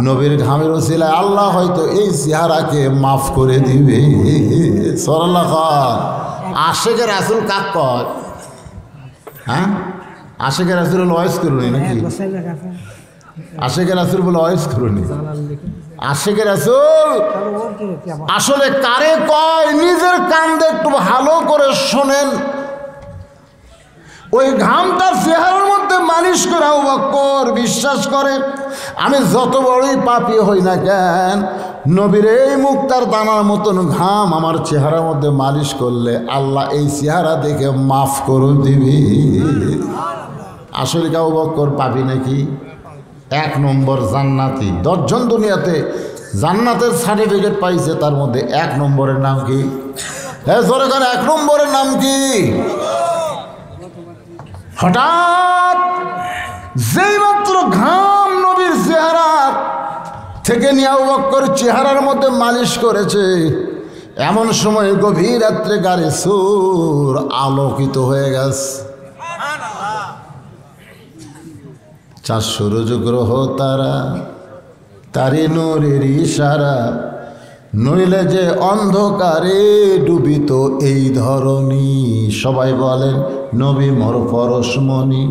A: নবীর ঘামের ওসিলায় আল্লাহ হয়তো এই চেহারাকে মাফ করে দিবে। সরাল্লাহ আশেকের রাসূল কাক কয়? হ্যাঁ আশেকের রাসূল হলো ওয়াইস করুনি নাকি? আশেকের রাসূল বলে ওয়াইস করুনি। আশেকের রাসূল আসলে কারে কয় নিজের কান দিয়ে একটু ভালো করে শোনেন। ওই ঘামটা চেহারার মধ্যে মালিশ বিশ্বাস করে আমি যত বড়ই পাপী হই না কেন, নবীর এই মুক্তার দানার মতন ঘাম আমার চেহারার মধ্যে মালিশ করলে আল্লাহ এই চেহারা দেখে মাফ করে দিবি। আসলে আবু বকর পাপী নাকি? 1 নম্বর জান্নাতি। 10 জন দুনিয়াতে জান্নাতের সার্টিফিকেট পাইছে, তার মধ্যে 1 নম্বরের নাম কি? জোরে করে 1 নম্বরের নাম কি? হঠাৎ যেই মাত্র ঘাম নবীর চেহারা থেকে নিয়ে আবু বকর চেহারার মধ্যে মালিশ করেছে, এমন সময় গভীর রাত্রে গাড়ি সুর আলোকিত হয়ে গেছে। 4 সূর্য গ্রহ তারা তারি নূরের ইশারা, নইলে যে অন্ধকারে ডুবিত এই ধরনী। সবাই বলেন নবী মোর পরশমণি,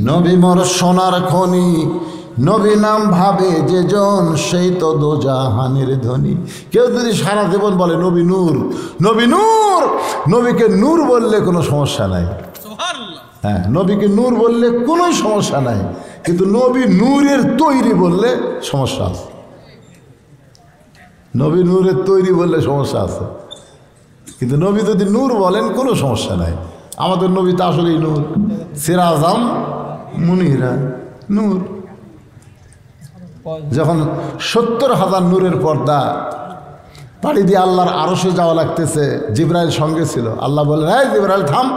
A: নবী মোর সোনার খনি, নবী নাম ভাবে যে জন সেই তো দোজাহানের ধনী। কেউ যদি সারা জীবন বলে নবী নূর, নবী নূর, নবীকে নূর বললে কোনো সমস্যা নাই। হ্যাঁ, নবীকে নূর বললে কোনো সমস্যা নাই, কিন্তু নবী নূরের তৈরি বললে সমস্যা আছে। নবী নূরের তৈরি বললে সমস্যা আছে, কিন্তু নবী যদি নূর বলেন কোনো সমস্যা নাই। আমাদের নবী তো আসলেই নূর, সিরাজাম মুনিরা নূর। যখন 70,000 নূরের পর্দা পাড়ি দিয়ে আল্লাহর আরশে যাওয়া লাগতেছে, জিবরাইল সঙ্গে ছিল। আল্লাহ বলেন, এই জিবরাইল থাম,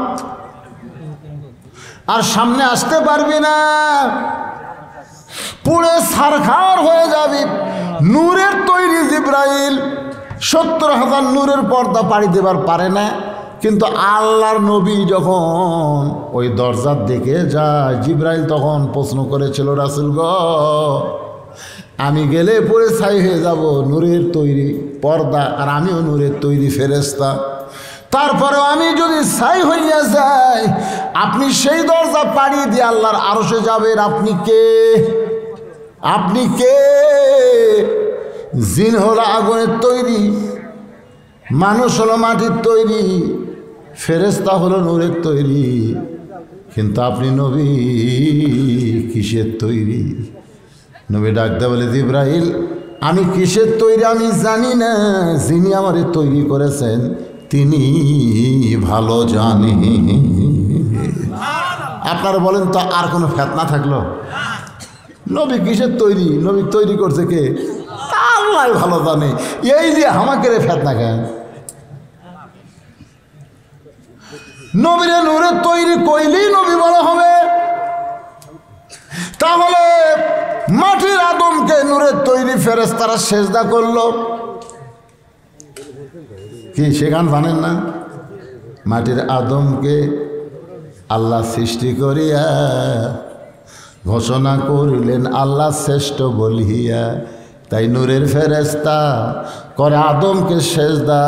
A: আর সামনে আসতে পারবি না, পুড়ে ছারখার হয়ে যাবি। নূরের তৈরি জিবরাইল 70,000 নূরের পর্দা পাড়ি দেবার পারে না, কিন্তু আল্লাহর নবী যখন ওই দরজার দিকে যায়, জিবরাইল তখন প্রশ্ন করেছিল, রাসূল গো, আমি গেলে পরে ছাই হয়ে যাব, নূরের তৈরি পর্দা, আর আমিও নূরের তৈরি ফেরেশতা, তারপরেও আমি যদি ছাই হইয়া যাই, আপনি সেই দরজা পাড়ি দিয়ে আল্লাহর আরশে যাবেন, আপনি কে? আপনি কে? জিন হলো আগুনের তৈরি, মানুষ হলো মাটির তৈরি, ফেরেশতা হলো নূরের তৈরি, কিন্তু আপনি নবী কিসের তৈরি? নবী ডাকতে বলে, জিবরাইল আমি কিসের তৈরি আমি জানি না, যিনি আমারে তৈরি করেছেন তিনি ভালো জানে। আপনারা বলেন তো আর কোনো ফেতনা থাকলো? নবী কিসের তৈরি, নবী তৈরি করছে কে? আল্লাহ ভালো জানে। এই যে আমাকে রে ফেতনা কেন? নবীরে নূরের তৈরি কইলেই নবী বলা হবে। তাহলে মাটির আদমকে নূরের তৈরি ফেরেশতারা সেজদা করলো কি? সেখান জানেন না? মাটির আদমকে আল্লাহ সৃষ্টি করিয়া ঘোষণা করিলেন আল্লাহ শ্রেষ্ঠ বলিয়া, তাই নূরের ফেরেশতা করে আদমকে সেজদা,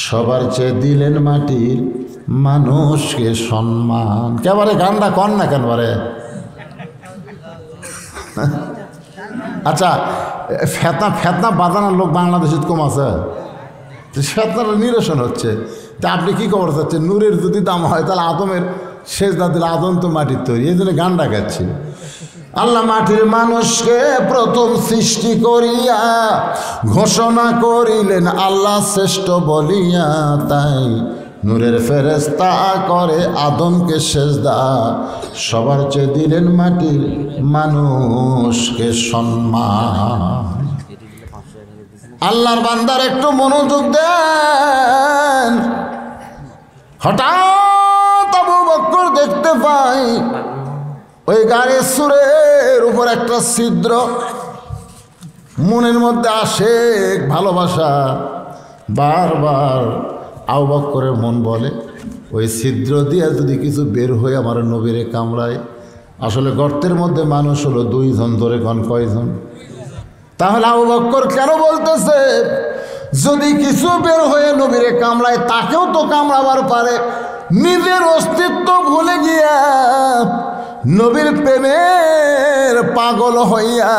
A: সবার চেয়ে দিলেন মাটির মানুষকে সম্মান। কেবারে গানটা কন না কেন বারে? আচ্ছা, ফেতনা বাজানোর লোক বাংলাদেশে কম আছে, ফেতনাটা নিরসন হচ্ছে। তা আপনি কী খবর চাচ্ছেন? নূরের যদি দাম হয় তাহলে আদমের সেজদা দিলে, আদম তো মাটির তৈরি, এই জন্য গানটা গাচ্ছি। আল্লাহ মাটির মানুষকে প্রথম সৃষ্টি করিয়া ঘোষণা করিলেন আল্লাহ শ্রেষ্ঠ বলিয়া, তাই নূরের ফেরেশতা করে আদমকে সেজদা, সবার চেয়ে দিলেন মাটির মানুষকে সম্মান। আল্লাহর বান্দার একটু মনোযোগ দেন। হঠাৎ আবু বকর দেখতে পাই ওই গাড়ির সুরের উপর একটা ছিদ্র, মনের মধ্যে আসে ভালোবাসা। বারবার আবু বকরের মন বলে, ওই ছিদ্র দিয়ে যদি কিছু বের হয়ে আমার নবীরে কামড়ায়। আসলে গর্তের মধ্যে মানুষ হলো 2 জন, ধরে কন কয়জন? তাহলে আবু বকর কেন বলতেছে যদি কিছু বের হয়ে নবীরে কামড়ায়, তাকেও তো কামড়াবার পারে। নিজের অস্তিত্ব ভুলে গিয়া নবীর প্রেমের পাগল হইয়া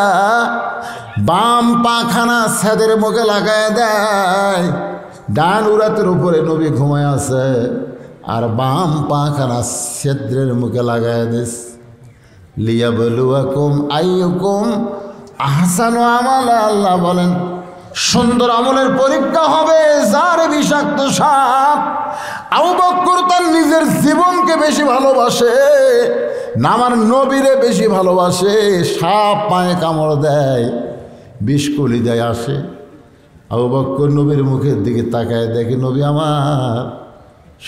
A: বাম পাখানা ছাদের মুখে লাগায় দেয়। ডান উরাতের উপরে নবী ঘুমায় আছে, আর বাম পাখানা ছেদ্রের মুখে লাগায় দিস। লিয়াবলুয়াকুম আইয়ুকুম আহসানু আমালা। আল্লাহ বলেন সুন্দর আমলের পরীক্ষা হবে যার বিষাক্ত সাপ। আবু বকর তার নিজের জীবনকে বেশি ভালোবাসে না আমার নবীরে বেশি ভালোবাসে। সাপ পায়ে কামড় দেয়, বিষকুলি দেয় আসে। আবু বকর নবীর মুখের দিকে তাকায় দেখে নবী আমার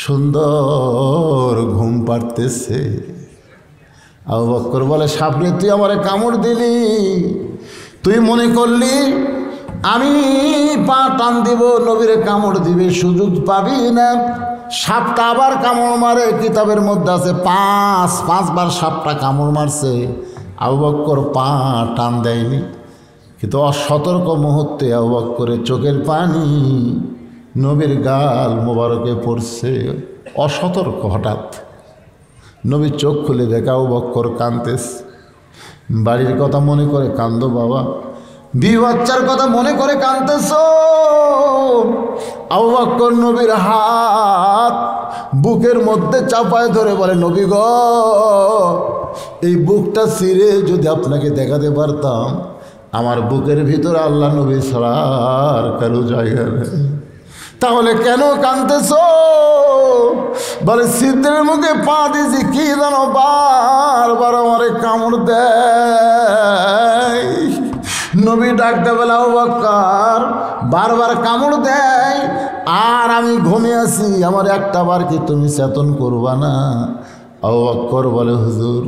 A: সুন্দর ঘুম পাড়তেছে। আবু বকর বলে সাপরে তুই আমারে কামড় দিলি, তুই মনে করলি আমি পা টান দিব নবীরে কামড় দিবে, সুযোগ পাবি না। সাপটা আবার কামড় মারে, কিতাবের মধ্যে আছে পাঁচবার সাপটা কামড় মারছে। আবু বকর পা টান দেয়নি, কিন্তু অসতর্ক মুহূর্তে আবু বকরের চোখের পানি নবীর গাল মোবারকে পড়ছে। অসতর্ক হঠাৎ নবী চোখ খুলে দেখে আবু বকর কাঁদতেছে। বাড়ির কথা মনে করে কান্দো বাবা, বিবি বাচ্চার কথা মনে করে কাঁদতেছ। আবু বকর নবীর হাত বুকের মধ্যে চাপায় ধরে বলে নবী গো, এই বুকটা ছিঁড়ে যদি আপনাকে দেখাতে পারতাম, আমার বুকের ভিতরে আল্লাহ নবী ছাড়ার কারো জায়গা নেই। তাহলে কেন কাঁদতেছ? বলে ছিদ্রের মুখে পা দিয়েছি, কি জানো বারবার আমারে কামড় দেয়। নবী ডাকতে বলে আবু বকর বারবার কামড় দেয় আর আমি ঘুমিয়ে আছি, আমার একটা বার কি তুমি চেতন করবা না? আবু বকর বলে হুজুর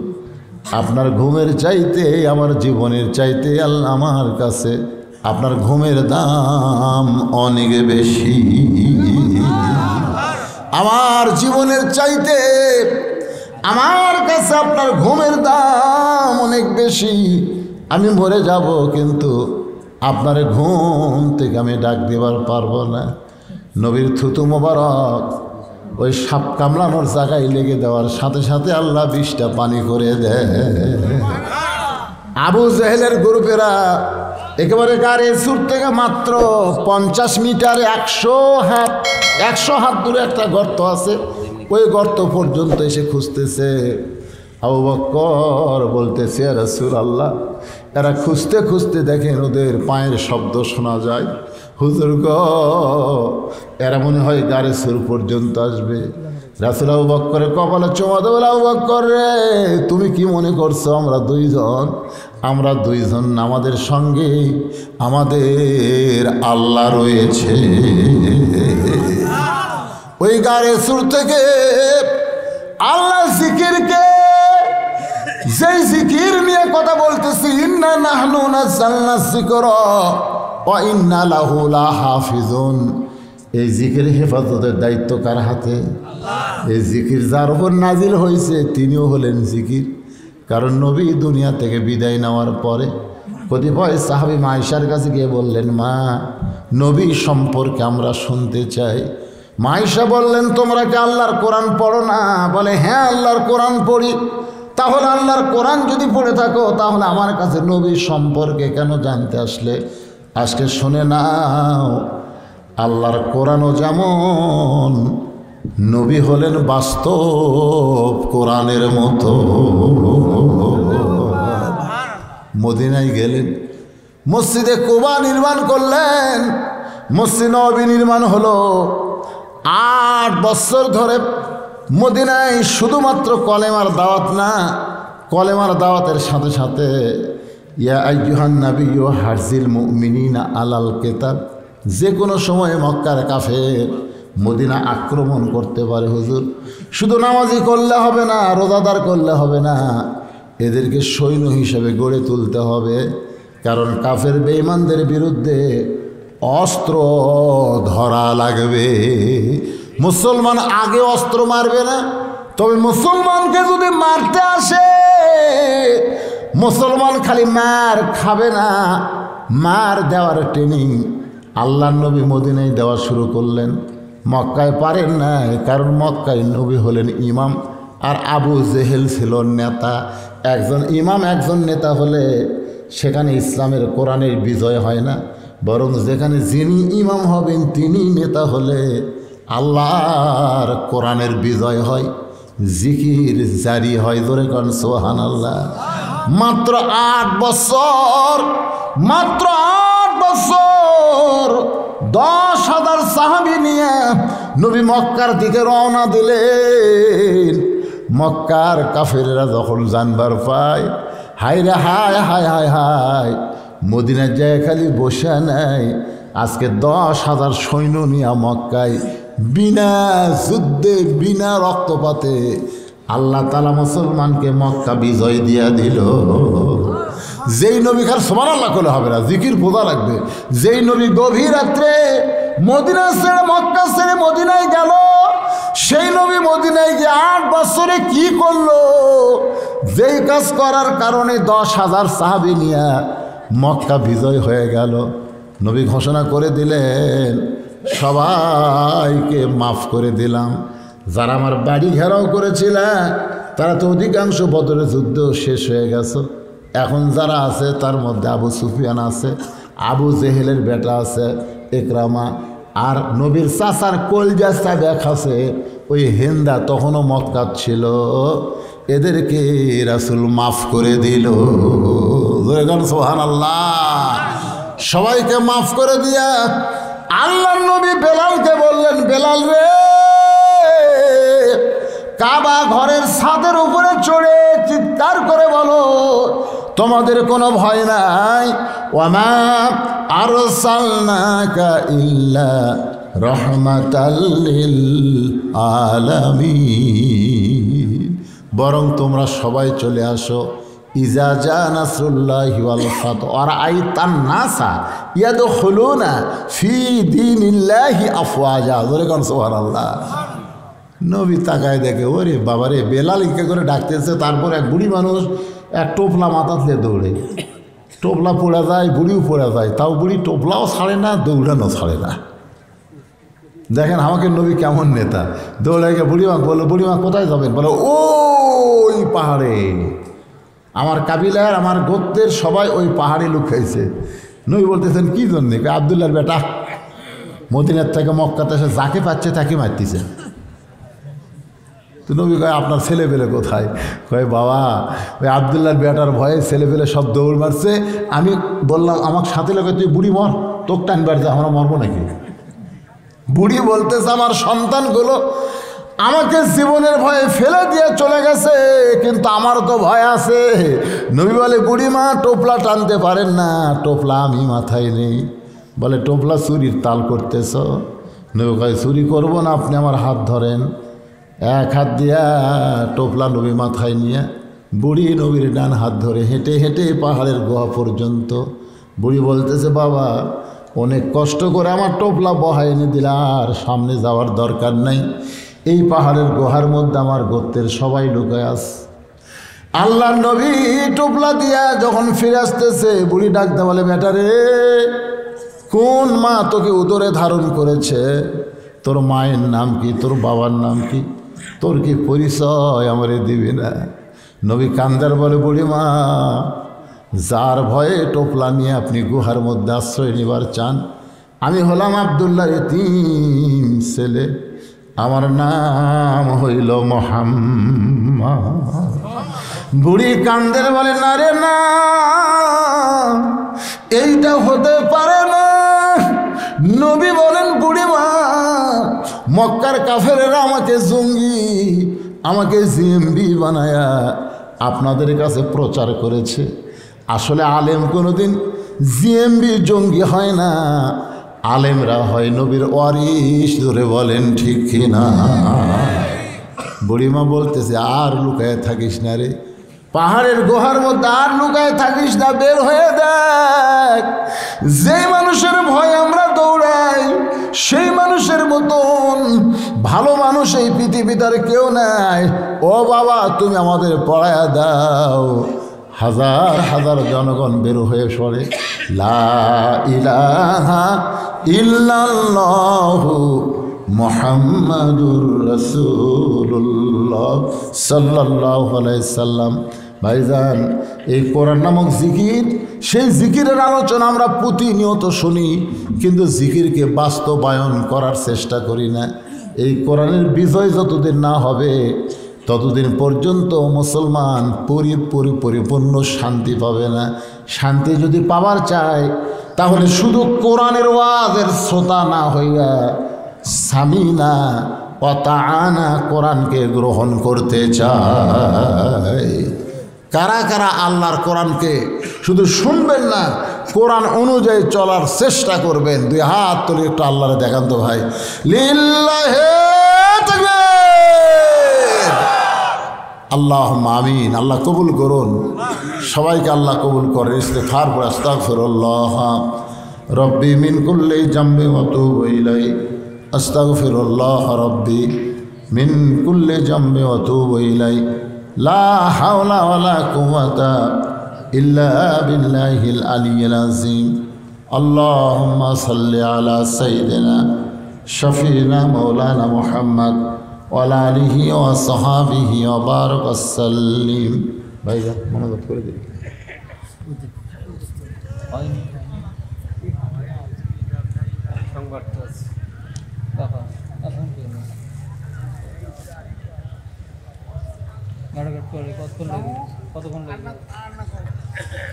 A: আপনার ঘুমের চাইতে আমার জীবনের চাইতে আল্লাহ আমার কাছে আপনার ঘুমের দাম অনেক বেশি। আমার জীবনের চাইতে আমার কাছে আপনার ঘুমের দাম অনেক বেশি। আমি মরে যাব কিন্তু আপনার ঘুম থেকে আমি ডাক দিবার পারবো না। নবীর থুতু মোবারক ওই সাপ কামড়ানোর জায়গায় লেগে দেওয়ার সাথে সাথে আল্লাহ 20টা পানি করে দেয়। আবু জেহেলের গ্রুপেরা একেবারে গাড়ি সুর থেকে মাত্র 50 মিটার 100 হাত দূরে একটা গর্ত আছে, ওই গর্ত পর্যন্ত এসে খুঁজতেছে। আবু বকর বলতেছে রাসূলুল্লাহ, এরা খুঁজতে খুঁজতে দেখেন ওদের পায়ের শব্দ শোনা যায়। হুজুর গো, এরা মনে হয় গাড়ি সুর পর্যন্ত আসবে। রাসূল আবু বকরের কপালে চুমা দেবে, আবু বকর রে তুমি কি মনে করছো আমরা দুইজন আমাদের সঙ্গে আমাদের আল্লাহ রয়েছে। ওই গাড়ি সুর থেকে আল্লাহ জিকিরকে, যেই জিকির নিয়ে কথা বলতেছি, ইন্না নাহনু নাযালনা যিকরা ওয়া ইন্না লাহু লাহাফিজুন, এই জিকির হেফাজতের দায়িত্ব কার হাতে? এই জিকির যার উপর নাজিল হয়েছে তিনিও হলেন জিকির। কারণ নবী দুনিয়া থেকে বিদায় নেওয়ার পরে কতিপয় সাহাবী মা আয়েশার কাছে গিয়ে বললেন, মা নবী সম্পর্কে আমরা শুনতে চাই। মা আয়েশা বললেন, তোমরা কি আল্লাহর কোরআন পড়ো না? বলে হ্যাঁ আল্লাহর কোরআন পড়ি। তাহলে আল্লাহর কোরআন যদি পড়ে থাকো তাহলে আমার কাছে নবী সম্পর্কে কেন জানতে আসলে? আজকে শুনে নাও, আল্লাহর কোরআনও যেমন, নবী হলেন বাস্তব কোরআনের মতো। মদিনায় গেলেন, মসজিদে কুবা নির্মাণ করলেন, মসজিদ নববী নির্মাণ হলো। 8 বছর ধরে মদিনায় শুধুমাত্র কলেমার দাওয়াত না, কলেমার দাওয়াতের সাথে সাথে ইয়া আইয়ুহান নাবিয়্যু হারজিল মুমিনিনা আলাল কিতাব, যে কোনো সময় মক্কার কাফের মদিনা আক্রমণ করতে পারে। হুজুর শুধু নামাজি করলে হবে না, রোজাদার করলে হবে না, এদেরকে সৈন্য হিসেবে গড়ে তুলতে হবে। কারণ কাফের বেঈমানদের বিরুদ্ধে অস্ত্র ধরা লাগবে। মুসলমান আগে অস্ত্র মারবে না, তবে মুসলমানকে যদি মারতে আসে, মুসলমান খালি মার খাবে না, মার দেওয়ার ট্রেনিং আল্লাহর নবী মদিনায় দেওয়া শুরু করলেন। মক্কায় পারেন নাই, কারণ মক্কায় নবী হলেন ইমাম আর আবু জেহেল ছিল নেতা। একজন ইমাম একজন নেতা হলে সেখানে ইসলামের কোরআনের বিজয় হয় না, বরং যেখানে যিনি ইমাম হবেন তিনি নেতা হলে আল্লাহর কোরআনের বিজয় হয়। জিকির জারি হয়। ধরে কোন সুবহানাল্লাহ। মাত্র 8 বছর, মাত্র 8 বছর 10,000 সাহাবী নিয়ে নবী মক্কার দিকে রওনা দিলেন। মক্কার কাফেরেরা যখন জানবার পায়, হায় রে হায় হায় হায় হায়, মদিনার জায়গায় খালি বসে নাই, আজকে 10,000 সৈন্য নিয়ে মক্কায় বিনা যুদ্ধে বিনা রক্তপাতে আল্লাহ তাআলা মুসলমানকে মক্কা বিজয় দিয়া দিল। যেই নবী খার সুবহানাল্লাহ করলে হবে না, জিকির বোঝা লাগবে। যেই নবী গভীর রাত্রে মদিনা ছেড়ে মক্কা ছেড়ে মদিনায় গেল, সেই নবী মদিনায় গিয়ে 8 বছরে কি করলো, যেই কাজ করার কারণে 10,000 সাহাবী নিয়ে মক্কা বিজয় হয়ে গেল। নবী ঘোষণা করে দিলেন, সবাইকে মাফ করে দিলাম। যারা আমার বাড়ি ঘেরাও করেছিল তারা তো অধিকাংশ বদরের যুদ্ধ শেষ হয়ে গেছে। এখন যারা আছে তার মধ্যে আবু সুফিয়ান আছে, আবু জেহেলের বেটা আছে ইকরামা, আর নবীর চাচার কলজা সাবেক আছে ওই হিন্দা, তখনও মক্কা ছিল। এদেরকে রাসূল মাফ করে দিল। সুবহানাল্লাহ। সবাইকে মাফ করে দিয়া আল্লাহর নবী বেলালকে বললেন, বেলাল রে, কাবা ঘরের ছাদের উপরে চড়ে চিৎকার করে বলো, তোমাদের কোনো ভয় নাই। ওয়ামা আরসালনাকা ইল্লা রাহমাতাল লিল আলামিন। বরং তোমরা সবাই চলে আসো। ইজা জা নাসরুল্লাহি ওয়াল ফাতহ ওয়া রাআইতান নাসা ইয়াদখুলুনা ফি দীনিল্লাহি আফওয়াজা। জোরে কোন সুবহানাল্লাহ। নবী তাকায় দেখে, ওরে বাবারে, বেলাল ইকে করে ডাকতেছে, তারপর এক বুড়ি মানুষ এক টোপলা মাথাতে দৌড়ে, টোপলা পড়ে যায়, বুড়িও পড়ে যায়, তাও বুড়ি টোপলাও ছাড়ে না, দৌড়ানো ছাড়ে না। দেখেন আমাকে নবী কেমন নেতা। দৌড়ে গিয়ে বুড়িমা বললো, বুড়িমা কোথায় যাবেন? বলো ওই পাহাড়ে, আমার কাবিলার আমার গোত্রের সবাই ওই পাহাড়ে লুকাইছে। নবী বলতেছেন কি জন্যে? আবদুল্লাহর বেটা মদিনার থেকে মক্কাতে এসে যাকে পাচ্ছে তাকে মারতেছে। তো নবী কয়, আপনার ছেলে পেলে কোথায়? কয়, বাবা ওই আবদুল্লাহর বেটার ভয়ে ছেলে পেলে সব দৌড় মারছে। আমি বললাম আমার সাথে লোকে, তুই বুড়ি মর, তোর টানবার যে আমরা মরবো নাকি? বুড়ি বলতেছে, আমার সন্তানগুলো আমাকে জীবনের ভয়ে ফেলে দিয়ে চলে গেছে, কিন্তু আমার তো ভয় আছে। নবী বলে, বুড়িমা টোপলা টানতে পারেন না, টোপলা আমি মাথায় নেই। বলে, টোপলা চুরির তাল করতেছ? নবী কয়, চুরি করবো না, আপনি আমার হাত ধরেন। এক হাত দিয়া টোপলা নবী মাথায় নিয়ে বুড়ি নবীর ডান হাত ধরে হেঁটে হেঁটে পাহাড়ের গুহা পর্যন্ত। বুড়ি বলতেছে, বাবা অনেক কষ্ট করে আমার টোপলা বহায় এনে দিলা, আর সামনে যাওয়ার দরকার নাই। এই পাহাড়ের গুহার মধ্যে আমার গোত্রের সবাই লুকায় আছে। আল্লাহর নবী টোপলা দিয়া যখন ফিরে আসতেছে, বুড়ি ডাকতে বলে, বেটারে, কোন মা তোকে উদরে ধারণ করেছে? তোর মায়ের নাম কি? তোর বাবার নাম কি? তোর কি পরিচয় আমারে দিবি না? নবী কান্দার বলে, বুড়িমা, যার ভয়ে টোপলা নিয়ে আপনি গুহার মধ্যে আশ্রয় নিবার চান, আমি হলাম আবদুল্লাহর এতিম ছেলে, আমার নাম হইল মুহাম্মদ। বুড়ি কান্দের বলে, না রে না, এইটা হতে পারে না। নবী বলেন, বুড়িমা, মক্কার কাফেরেরা আমাকে জঙ্গি, আমাকে জিএমবি বানায়া আপনাদের কাছে প্রচার করেছে। আসলে আলেম কোনোদিন জিএমবি জঙ্গি হয় না, আলেমরা হয় নবীর ওয়ারিস। ধরে বলেন ঠিক কিনা? বুড়িমা বলতেছে, আর লুকায় থাকিস না রে, পাহাড়ের গুহার মধ্যে আর লুকায় থাকিস না, বের হয়ে দেখ। যে মানুষের ভয় আমরা দৌড়াই, সেই মানুষের মতন ভালো মানুষ এই পৃথিবীতে আর কেউ নাই। ও বাবা, তুমি আমাদের পড়ায়া দাও। হাজার হাজার জনগণ বের হয়ে পড়ে, লা ইলাহা ইল্লাল্লাহু মুহাম্মাদুর রাসূলুল্লাহ সাল্লাল্লাহু আলাইহি সাল্লাম। ভাইজান, এই কোরআন নামক জিকির, সেই জিকিরের আলোচনা আমরা প্রতিনিয়ত শুনি, কিন্তু জিকিরকে বাস্তবায়ন করার চেষ্টা করি না। এই কোরআনের বিজয় যতদিন না হবে ততদিন পর্যন্ত মুসলমান পরিপূর্ণ শান্তি পাবে না। শান্তি যদি পাবার চায় তাহলে শুধু কোরআনের ওয়াজের শ্রোতা না হইয়া সামিনা ওয়াতাআনা কোরআনকে গ্রহণ করতে চায়। কারা কারা আল্লাহর কোরআনকে শুধু শুনবেন না, কোরআন অনুযায়ী চলার চেষ্টা করবেন? দুই হাত তুলে একটু আল্লাহরে দেখান তো ভাই। লিল্লাহি তাকবীর। আল্লাহুম্মা আমিন। আল্লাহ কবুল করুন, সবাইকে আল্লাহ কবুল করেন। ইস্তিগফার পড়ে আস্তাগফিরুল্লাহ রব্বি মিন কুল্লি জামবি ওয়া তুবু ইলাইহি, আস্তাগফিরুল্লাহ রব্বি মিন কুল্লি জামবি ওয়া তুবু ইলাইহি, লা হাওলা ওয়ালা কুওয়াতা ইল্লা বিল্লাহিল আলিয়্যিল আযীম। আল্লাহুম্মা সাল্লি আলা সাইয়্যিদিনা শাফিনা মাওলানা মুহাম্মদ ওয়া আলা আলিহি ওয়া সাহবিহি ওয়া বারাক ওয়াসাল্লিম। ভাইয়া মনোযোগ করে দিন।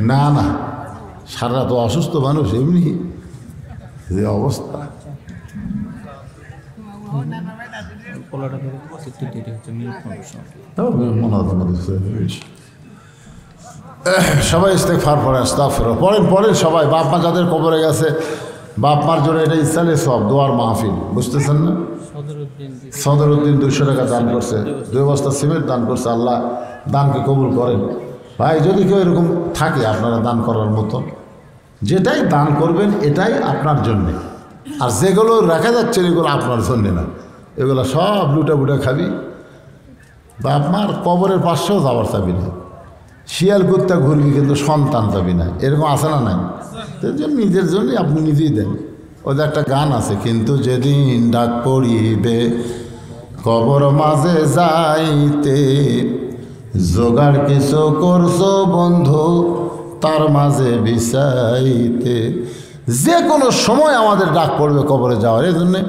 A: না না, সারা তো অসুস্থ মানুষ, এমনি যে অবস্থা। সবাই ইস্তেগফার পড়ে আস্তাগফিরুল্লাহ পড়েন পড়েন সবাই। বাপ মা যাদের কবরে গেছে, বাপ মার জন্য এটা ইসালে সব দোয়ার মাহফিল, বুঝতেছেন না? সদরউদ্দিন 200 টাকা দান করছে, 2 বস্তা সিমেন্ট দান করছে। আল্লাহ দানকে কবুল করেন। ভাই যদি কেউ এরকম থাকে আপনারা দান করার মতো, যেটাই দান করবেন এটাই আপনার জন্যে, আর যেগুলো রাখা যাচ্ছে এগুলো আপনার জন্যে না। এগুলো সব লুটা বুটা খাবি, বাপ মার কবরের পাশেও যাওয়ার চাবি না। শিয়াল কুত্তা ঘুরবি কিন্তু সন্তান যাবি না, এরকম আছে না নাই? নিজের জন্যই আপনি নিজেই দেন। ওদের একটা গান আছে, কিন্তু যেদিন ডাক পড়িবে কবর মাঝে যাইতে, জোগাড় কিছু করছো বন্ধু তার মাঝে বিছাইতে। যে কোনো সময় আমাদের ডাক পড়বে কবরে যাওয়ার। এই জন্যে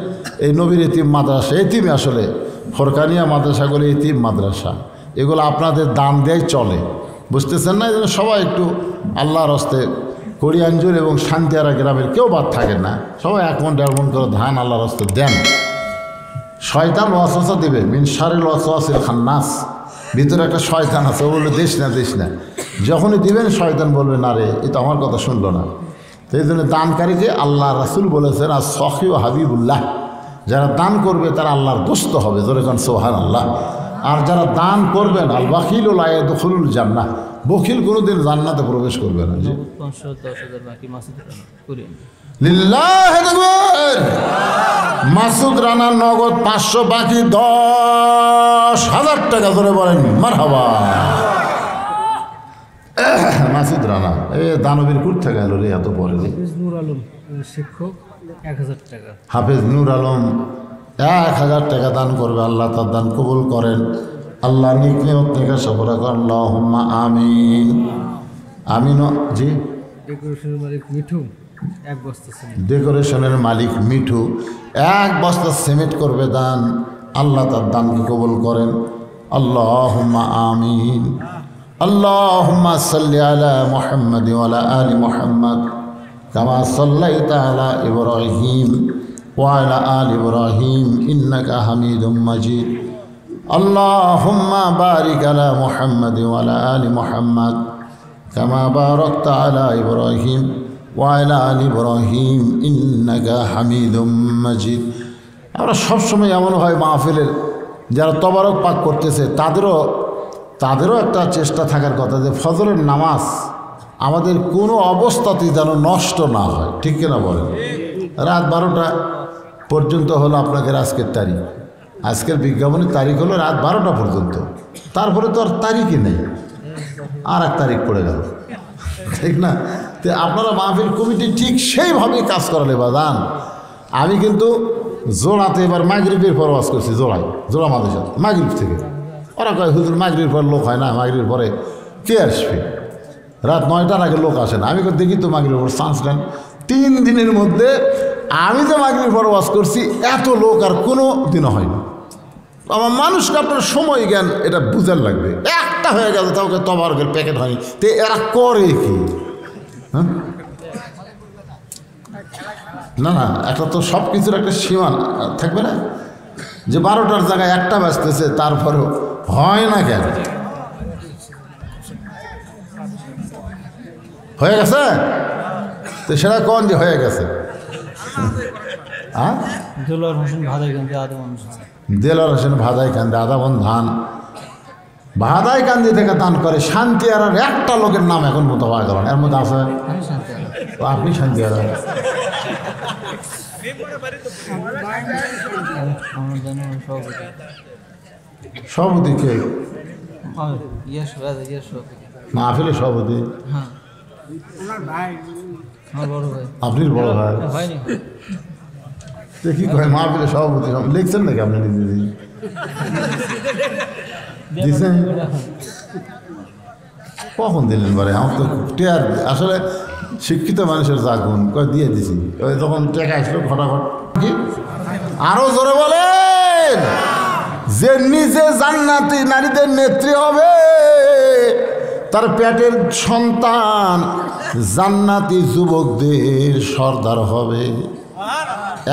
A: এই নবীর এতিম মাদ্রাসা, এতিমে আসলে ফরকানিয়া মাদ্রাসাগুলো এতিম মাদ্রাসা, এগুলো আপনাদের দান দেয় চলে, বুঝতেছেন না? এই জন্য সবাই একটু আল্লাহর হস্তে করিয়াঞ্জুর এবং শান্তিয়ারা গ্রামের কেউ বাদ থাকেন না, সবাই 1 মণ 1.5 মণ করে ধান আল্লাহর হস্তে দেন। শয়তান ওয়াসওয়াসা দিবে, মিন শারিল ওয়াসওয়াসিল খান্নাস। ভিতরে একটা শয়তান আছে, ও বলবে দিস না দিস না। যখনই দিবেন শয়তান বলবে না রে, এ তো আমার কথা শুনলো না। তো এই জন্য দানকারীকে আল্লাহ রাসূল বলেছেন আর সখী ও হাবিবুল্লাহ, যারা দান করবে তারা আল্লাহর দোস্ত হবে, জোরে কান সুবহানাল্লাহ। আর যারা দান করবেন আল বাখিল লা ইয়াদখুলুল জান্নাহ, বখিল কোনোদিন জান্নাতে প্রবেশ করবে না। জি লিল্লাহি তাকবীর। মাসুদ রানার নগদ 500, বাকি 10,000 টাকা ধরে বলেন মারহাবা। মাসুদ রানা এ দানবীর কুট থেকে এলো রে, এত পরে নূর আলম শিক্ষক 1000 টাকা, হাফেজ নূর আলম 1000 টাকা দান করবে। আল্লাহ তার দান কবুল করেন, আল্লাহ নিকনিয়ত থেকে সফর করেন। আল্লাহুম্মা আমিন আমিন। জি ডেকোরেশনের মালিক মিঠু 1 বস্তা সিমেন্ট, ডেকোরেশনের মালিক মিঠু 1 বস্তা সিমেন্ট করবে দান। আল্লাহ তার দানকে কবুল করেন। আল্লাহুম্মা আমিন। আল্লাহুম্মা সাল্লি আলা মুহাম্মাদ ওয়া আলা আলি মুহাম্মাদ কামা সাল্লাইতা আলা ইব্রাহিম ওয়া আলা আলি ইব্রাহিম ইন্নাকা হামিদুম মাজিদ। আল্লাহুম্মা বারিক আলা মুহাম্মাদ ওয়া আলা আলি মুহাম্মাদ কামা বারাকতা আলা ইব্রাহিম ওয়া আলা আলি ইব্রাহিম ইন্নাকা হামিদুম মাজিদ। আমরা সবসময় এমন হয় মাহফিলের যারা তবারক পাক করতেছে তাদেরও একটা চেষ্টা থাকার কথা যে ফজরের নামাজ আমাদের কোনো অবস্থাতেই যেন নষ্ট না হয়, ঠিক কিনা বলেন? রাত 12টা পর্যন্ত হলো আপনাদের আজকের তারিখ, আজকের বিজ্ঞাপনের তারিখ হলো রাত 12টা পর্যন্ত, তারপরে তো আর তারিখই নেই, আর 1 তারিখ পড়ে গেল, ঠিক না? তো আপনারা মাহফিল কমিটি ঠিক সেইভাবেই কাজ করালে বাদান। আমি কিন্তু জোড়াতে এবার মাগরিবের পর ওয়াজ করছি, জোড়া মাদ্রাসা মাগরিব থেকে। ওরা কয় হুজুর মাগরিবের পর লোক হয় না, মাগরিবের পরে কে আসবে? রাত 9টার আগে লোক আসে না। আমি দেখি তো মাগরিবের পর চান্স নেন। 3 দিনের মধ্যে আমি যে মাগরিবের পর ওয়াজ করছি এত লোক আর কোনো দিনও হয়নি। আমার মানুষকে আপনার সময় জ্ঞান এটা বুঝার লাগবে। একটা হয়ে গেল তাকে তবারকের প্যাকেট হয়নি, তো এরা করে কি? হ্যাঁ, না না, একটা তো সব কিছুর একটা সীমা থাকবে না, যে 12টার জায়গায় একটা বাজতেছে তারপরেও হয় না কেন? হয়ে গেছে তো সেটা কোন যে হয়ে গেছে?
B: দেলোয়ার হোসেন ভাদাইকান্দি আদাবন
A: দেলোয়ার হোসেন ভাদাইকান্দি আদাবন ধান ভাদাইকান্দি থেকে দান করে। শান্তি আর একটা লোকের নাম এখন মতো হওয়া গেল, এর মধ্যে আছে আপনি শান্তি আর সভাপতি কে? মাহফিলের সভাপতি আপনির বড় ভাই কি কয়? মাহফিলের সভাপতি লিখছেন নাকি আপনি? দিচ্ছেন কখন দিলেন? বারে আমার তো টেয়ার আসলে শিক্ষিত মানুষের জাগুন কয় দিয়ে দিছি, ওই তখন টেকা আসলো ঘটাঘট। কি আরো জোরে বলেন? যে নিজে জান্নাতি নারীদের নেত্রী হবে, তার পেটের সন্তান জান্নাতি যুবকদের সর্দার হবে।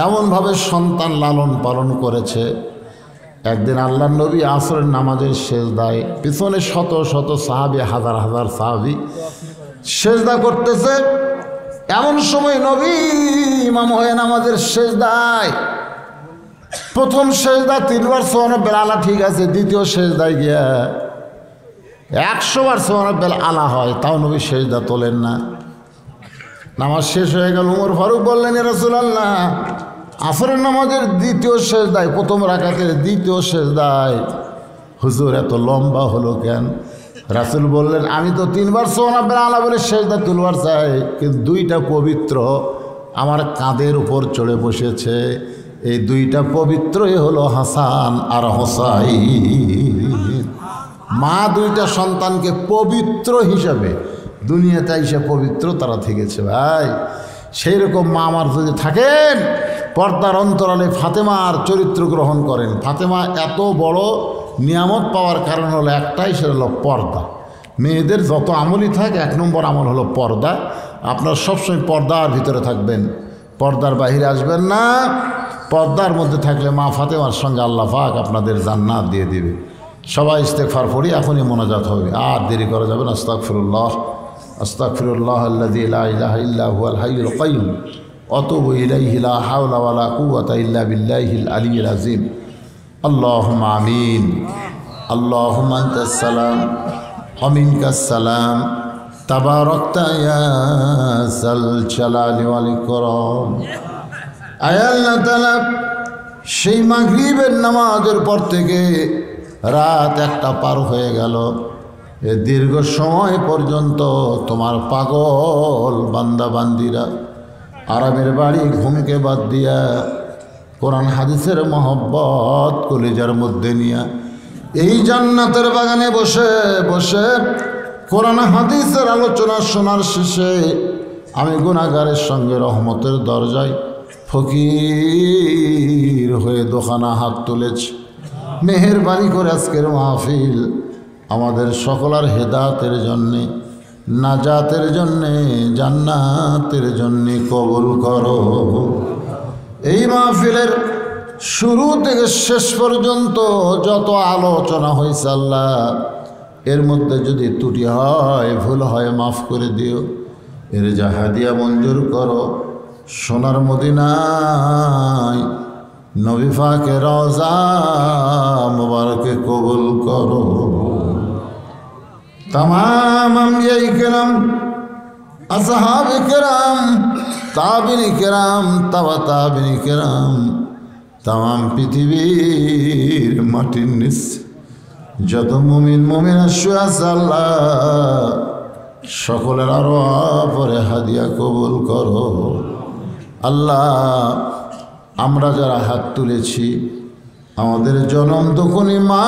A: এমনভাবে সন্তান লালন পালন করেছে। একদিন আল্লাহর নবী আসরের নামাজের সেজদায়, পিছনে শত শত সাহাবী, হাজার হাজার সাহাবী সেজদা করতেছে। এমন সময় নবী ইমাম হয়ে নামাজের সেজদায়, প্রথম সেজদা 3 বার সুবহানাল্লাহ আলা ঠিক আছে, দ্বিতীয় সেজদায় গিয়া 100 বার সুবহানাল্লাহ আলা হয়, তাও নবী সেজদা তোলেন না। নামাজ শেষ হয়ে গেল। উমর ফারুক বললেন, ইয়া রাসূলুল্লাহ, আসরের নামাজের দ্বিতীয় সেজদায়, প্রথম রাকাতের দ্বিতীয় সেজদায় হুজুর এত লম্বা হলো কেন? রাসূল বললেন, আমি তো 3 বার সুবহানাল্লাহ আলা বলে সেজদা তুলবার চাই, কিন্তু 2টা পবিত্র আমার কাঁধের উপর চড়ে বসেছে। এই 2টা পবিত্রই হলো হাসান আর হোসাইন। মা 2টা সন্তানকে পবিত্র হিসাবে দুনিয়াতে এসে পবিত্র তারা থেকেছে। ভাই সেই রকম মা আমার যদি থাকেন, পর্দার অন্তরালে ফাতেমার চরিত্র গ্রহণ করেন। ফাতেমা এত বড় নিয়ামত পাওয়ার কারণ হলো একটাই, সেটা হলো পর্দা। মেয়েদের যত আমলই থাকে, 1 নম্বর আমল হলো পর্দা। আপনার সবসময় পর্দার ভিতরে থাকবেন, পর্দার বাহিরে আসবেন না। পর্দার মধ্যে থাকলে মা ফাতেমার সঙ্গে আল্লাহ পাক আপনাদের জান্নাত দিয়ে দিবে। সবাই ইস্তেগফার পড়ি, এখনই মোনাজাত হবে, আর দেরি করা যাবে না। আস্তাগফিরুল্লাহ আস্তাগফিরুল্লাহ আল্লাযী লা ইলাহা ইল্লা হুয়াল হাইয়ুল কাইয়্যুম ওয়া আতুবু ইলাইহি লা হাওলা ওয়া লা কুওয়াতা ইল্লা বিল্লাহিল আলিয়্যিল আযীম। আল্লাহুম্মা আমিন। আল্লাহুম্মা আনতাস সালাম ওয়া মিনকাস সালাম তাবারাকতা ইয়া যাল জালালি ওয়াল ইকরাম। আয় আল্লাহ তাআলা, সেই মাগরিবের নামাজের পর থেকে রাত 1টা পার হয়ে গেল। এ দীর্ঘ সময় পর্যন্ত তোমার পাগল বান্দা বান্দিরা আরামের বাড়ি ঘুমকে বাদ দিয়া কোরআন হাদিসের মহব্বত কলিজার মধ্যে নিয়া এই জান্নাতের বাগানে বসে বসে কোরআন হাদিসের আলোচনা শোনার শেষে আমি গুনাহগারের সঙ্গে রহমতের দরজায় ফকির হয়ে দোকানা হাত তুলেছি। মেহেরবানি করে আজকের মাহফিল আমাদের সকলের হেদায়েতের জন্যে, নাজাতের জন্যে, জান্নাতের জন্যে কবুল করো। এই মাহফিলের শুরু থেকে শেষ পর্যন্ত যত আলোচনা হয়েছে আল্লাহ, এর মধ্যে যদি ত্রুটি হয়, ভুল হয়, মাফ করে দিও। এর যা হাদিয়া মঞ্জুর করো। সোনার মদিনায় নবী পাকের রওজা মুবারকে কবুল করো। तमाम अंबिया किराम, असहाब किराम, ताबिन किराम, तवा ताबिन किराम, तमाम पृथिवीर माटिर निच যত মুমিন মুমিনা শুয়ে আছে আল্লাহ, সকলের আরো পরে হাদিয়া কবুল করো। আল্লাহ, আমরা যারা হাত তুলেছি, আমাদের জনম দুঃখনী মা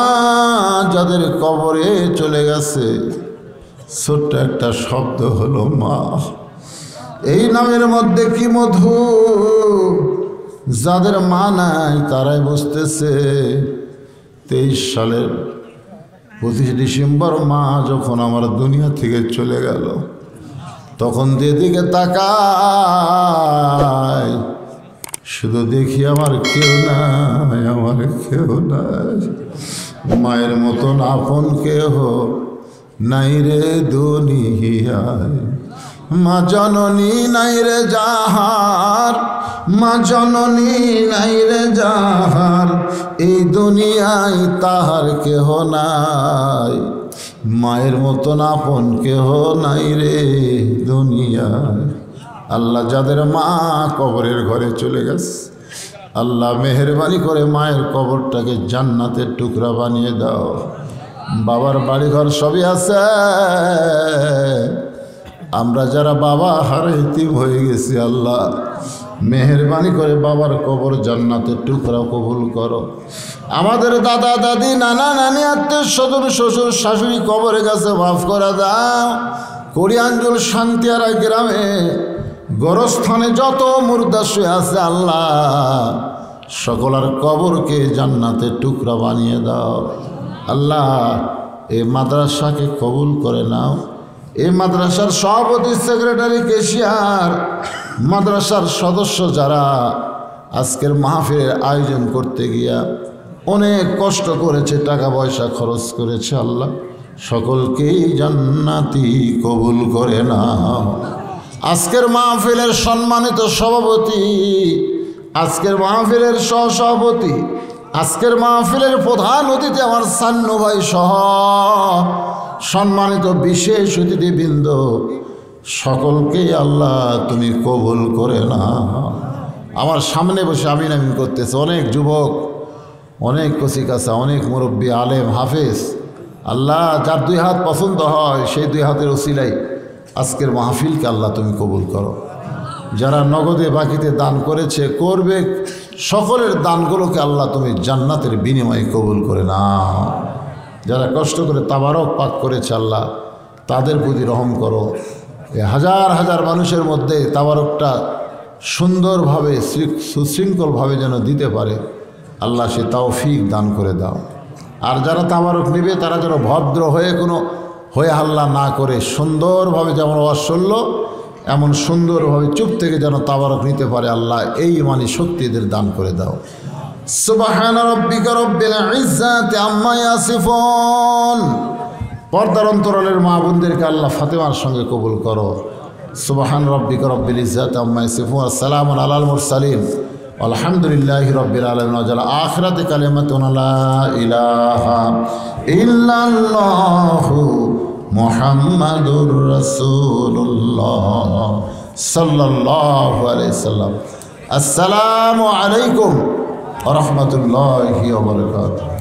A: যাদের কবরে চলে গেছে, ছোট্ট একটা শব্দ হলো মা। এই নামের মধ্যে কি মধু! যাদের মা নাই তারাই বুঝতেছে 23 সালের 25 ডিসেম্বর মা যখন আমার দুনিয়া থেকে চলে গেল, তখন যেদিকে তাকাই শুধু দেখি আমার কেউ নাই, আমার কেউ নাই। মায়ের মতন আপন কেহ নাই রে দুনিয়ায়। মা জননী নাই রে যাহার, মা জননী নাই রে যাহার, এই দুনিয়ায় তাহার কেহ নাই। মায়ের মতন আপন কেহ নাই রে দুনিয়ায়। আল্লাহ যাদের মা কবরের ঘরে চলে গেছে, আল্লাহ মেহেরবানি করে মায়ের কবরটাকে জান্নাতের টুকরা বানিয়ে দাও। বাবার বাড়িঘর সবই আছে, আমরা যারা বাবা হারা ইতিম হয়ে গেছি, আল্লাহ মেহেরবানি করে বাবার কবর জান্নাতের টুকরা কবুল করো। আমাদের দাদা দাদি নানা নানি আত্মীয় স্বজন শ্বশুর শাশুড়ি কবরের কাছে মাফ করে দাও। করিয়াঞ্জল শান্তিয়ারা গ্রামে গোরস্থানে যত মুর্দা শুয়ে আছে, আল্লাহ সকলের কবরকে জান্নাতের টুকরা বানিয়ে দাও। আল্লাহ এই মাদ্রাসাকে কবুল করে নাও। এই মাদ্রাসার সভাপতি, সেক্রেটারি, ক্যাশিয়ার, মাদ্রাসার সদস্য যারা আজকের মাহফিলের আয়োজন করতে গিয়া অনেক কষ্ট করেছে, টাকা পয়সা খরচ করেছে, আল্লাহ সকলকেই জান্নাতি কবুল করে নাও। আজকের মাহফিলের সম্মানিত সভাপতি, আজকের মাহফিলের সহসভাপতি, আজকের মাহফিলের প্রধান অতিথি আমার সান্নু ভাই সহ সম্মানিত বিশেষ অতিথিবৃন্দ, সকলকেই আল্লাহ তুমি কবুল করে নাও। আমার সামনে বসে আমিন আমিন করতেছে অনেক যুবক, অনেক কচিকাচা, অনেক মুরব্বী, আলেম, হাফেজ। আল্লাহ যার দুই হাত পছন্দ হয় সেই দুই হাতের ওসিলাই আজকের মাহফিলকে আল্লাহ তুমি কবুল করো। যারা নগদে বাকিতে দান করেছে, করবে, সকলের দানগুলোকে আল্লাহ তুমি জান্নাতের বিনিময়ে কবুল করে নাও। যারা কষ্ট করে তাবারক পাক করেছে, আল্লাহ তাদের প্রতি রহম করো। এই হাজার হাজার মানুষের মধ্যে তাবারকটা সুন্দরভাবে সুশৃঙ্খলভাবে যেন দিতে পারে, আল্লাহ সে তৌফিক দান করে দাও। আর যারা তাবারক নেবে তারা যেন ভদ্র হয়ে কোনো হয়ে হাল্লা না করে সুন্দরভাবে যেমন অসল্য এমন সুন্দরভাবে চুপ থেকে যেন তাবারক নিতে পারে, আল্লাহ এই ইমানি শক্তি এদের দান করে দাও। সুবহান রাব্বিকা রব্বিল ইজ্জাতি আম্মা ইয়াসিফুন। পর্দার অন্তরালের মা বোনদেরকে আল্লাহ ফাতেমার সঙ্গে কবুল করো। সুবহান রাব্বিকা রব্বিল ইজ্জাতি আম্মা ইয়াসিফুন, আসসালামু আলাল মুরসালিন, আলহামদুলিল্লাহি রাব্বিল আলামিন। ওয়াজাল আখিরাতি কালিমাতুন লা ইলাহা ইল্লাল্লাহু মুহাম্মাদুর রাসূলুল্লাহ সাল্লাল্লাহু আলাইহি সাল্লাম। আসসালামু আলাইকুম ওয়া রাহমাতুল্লাহি ওয়া বারাকাতুহু।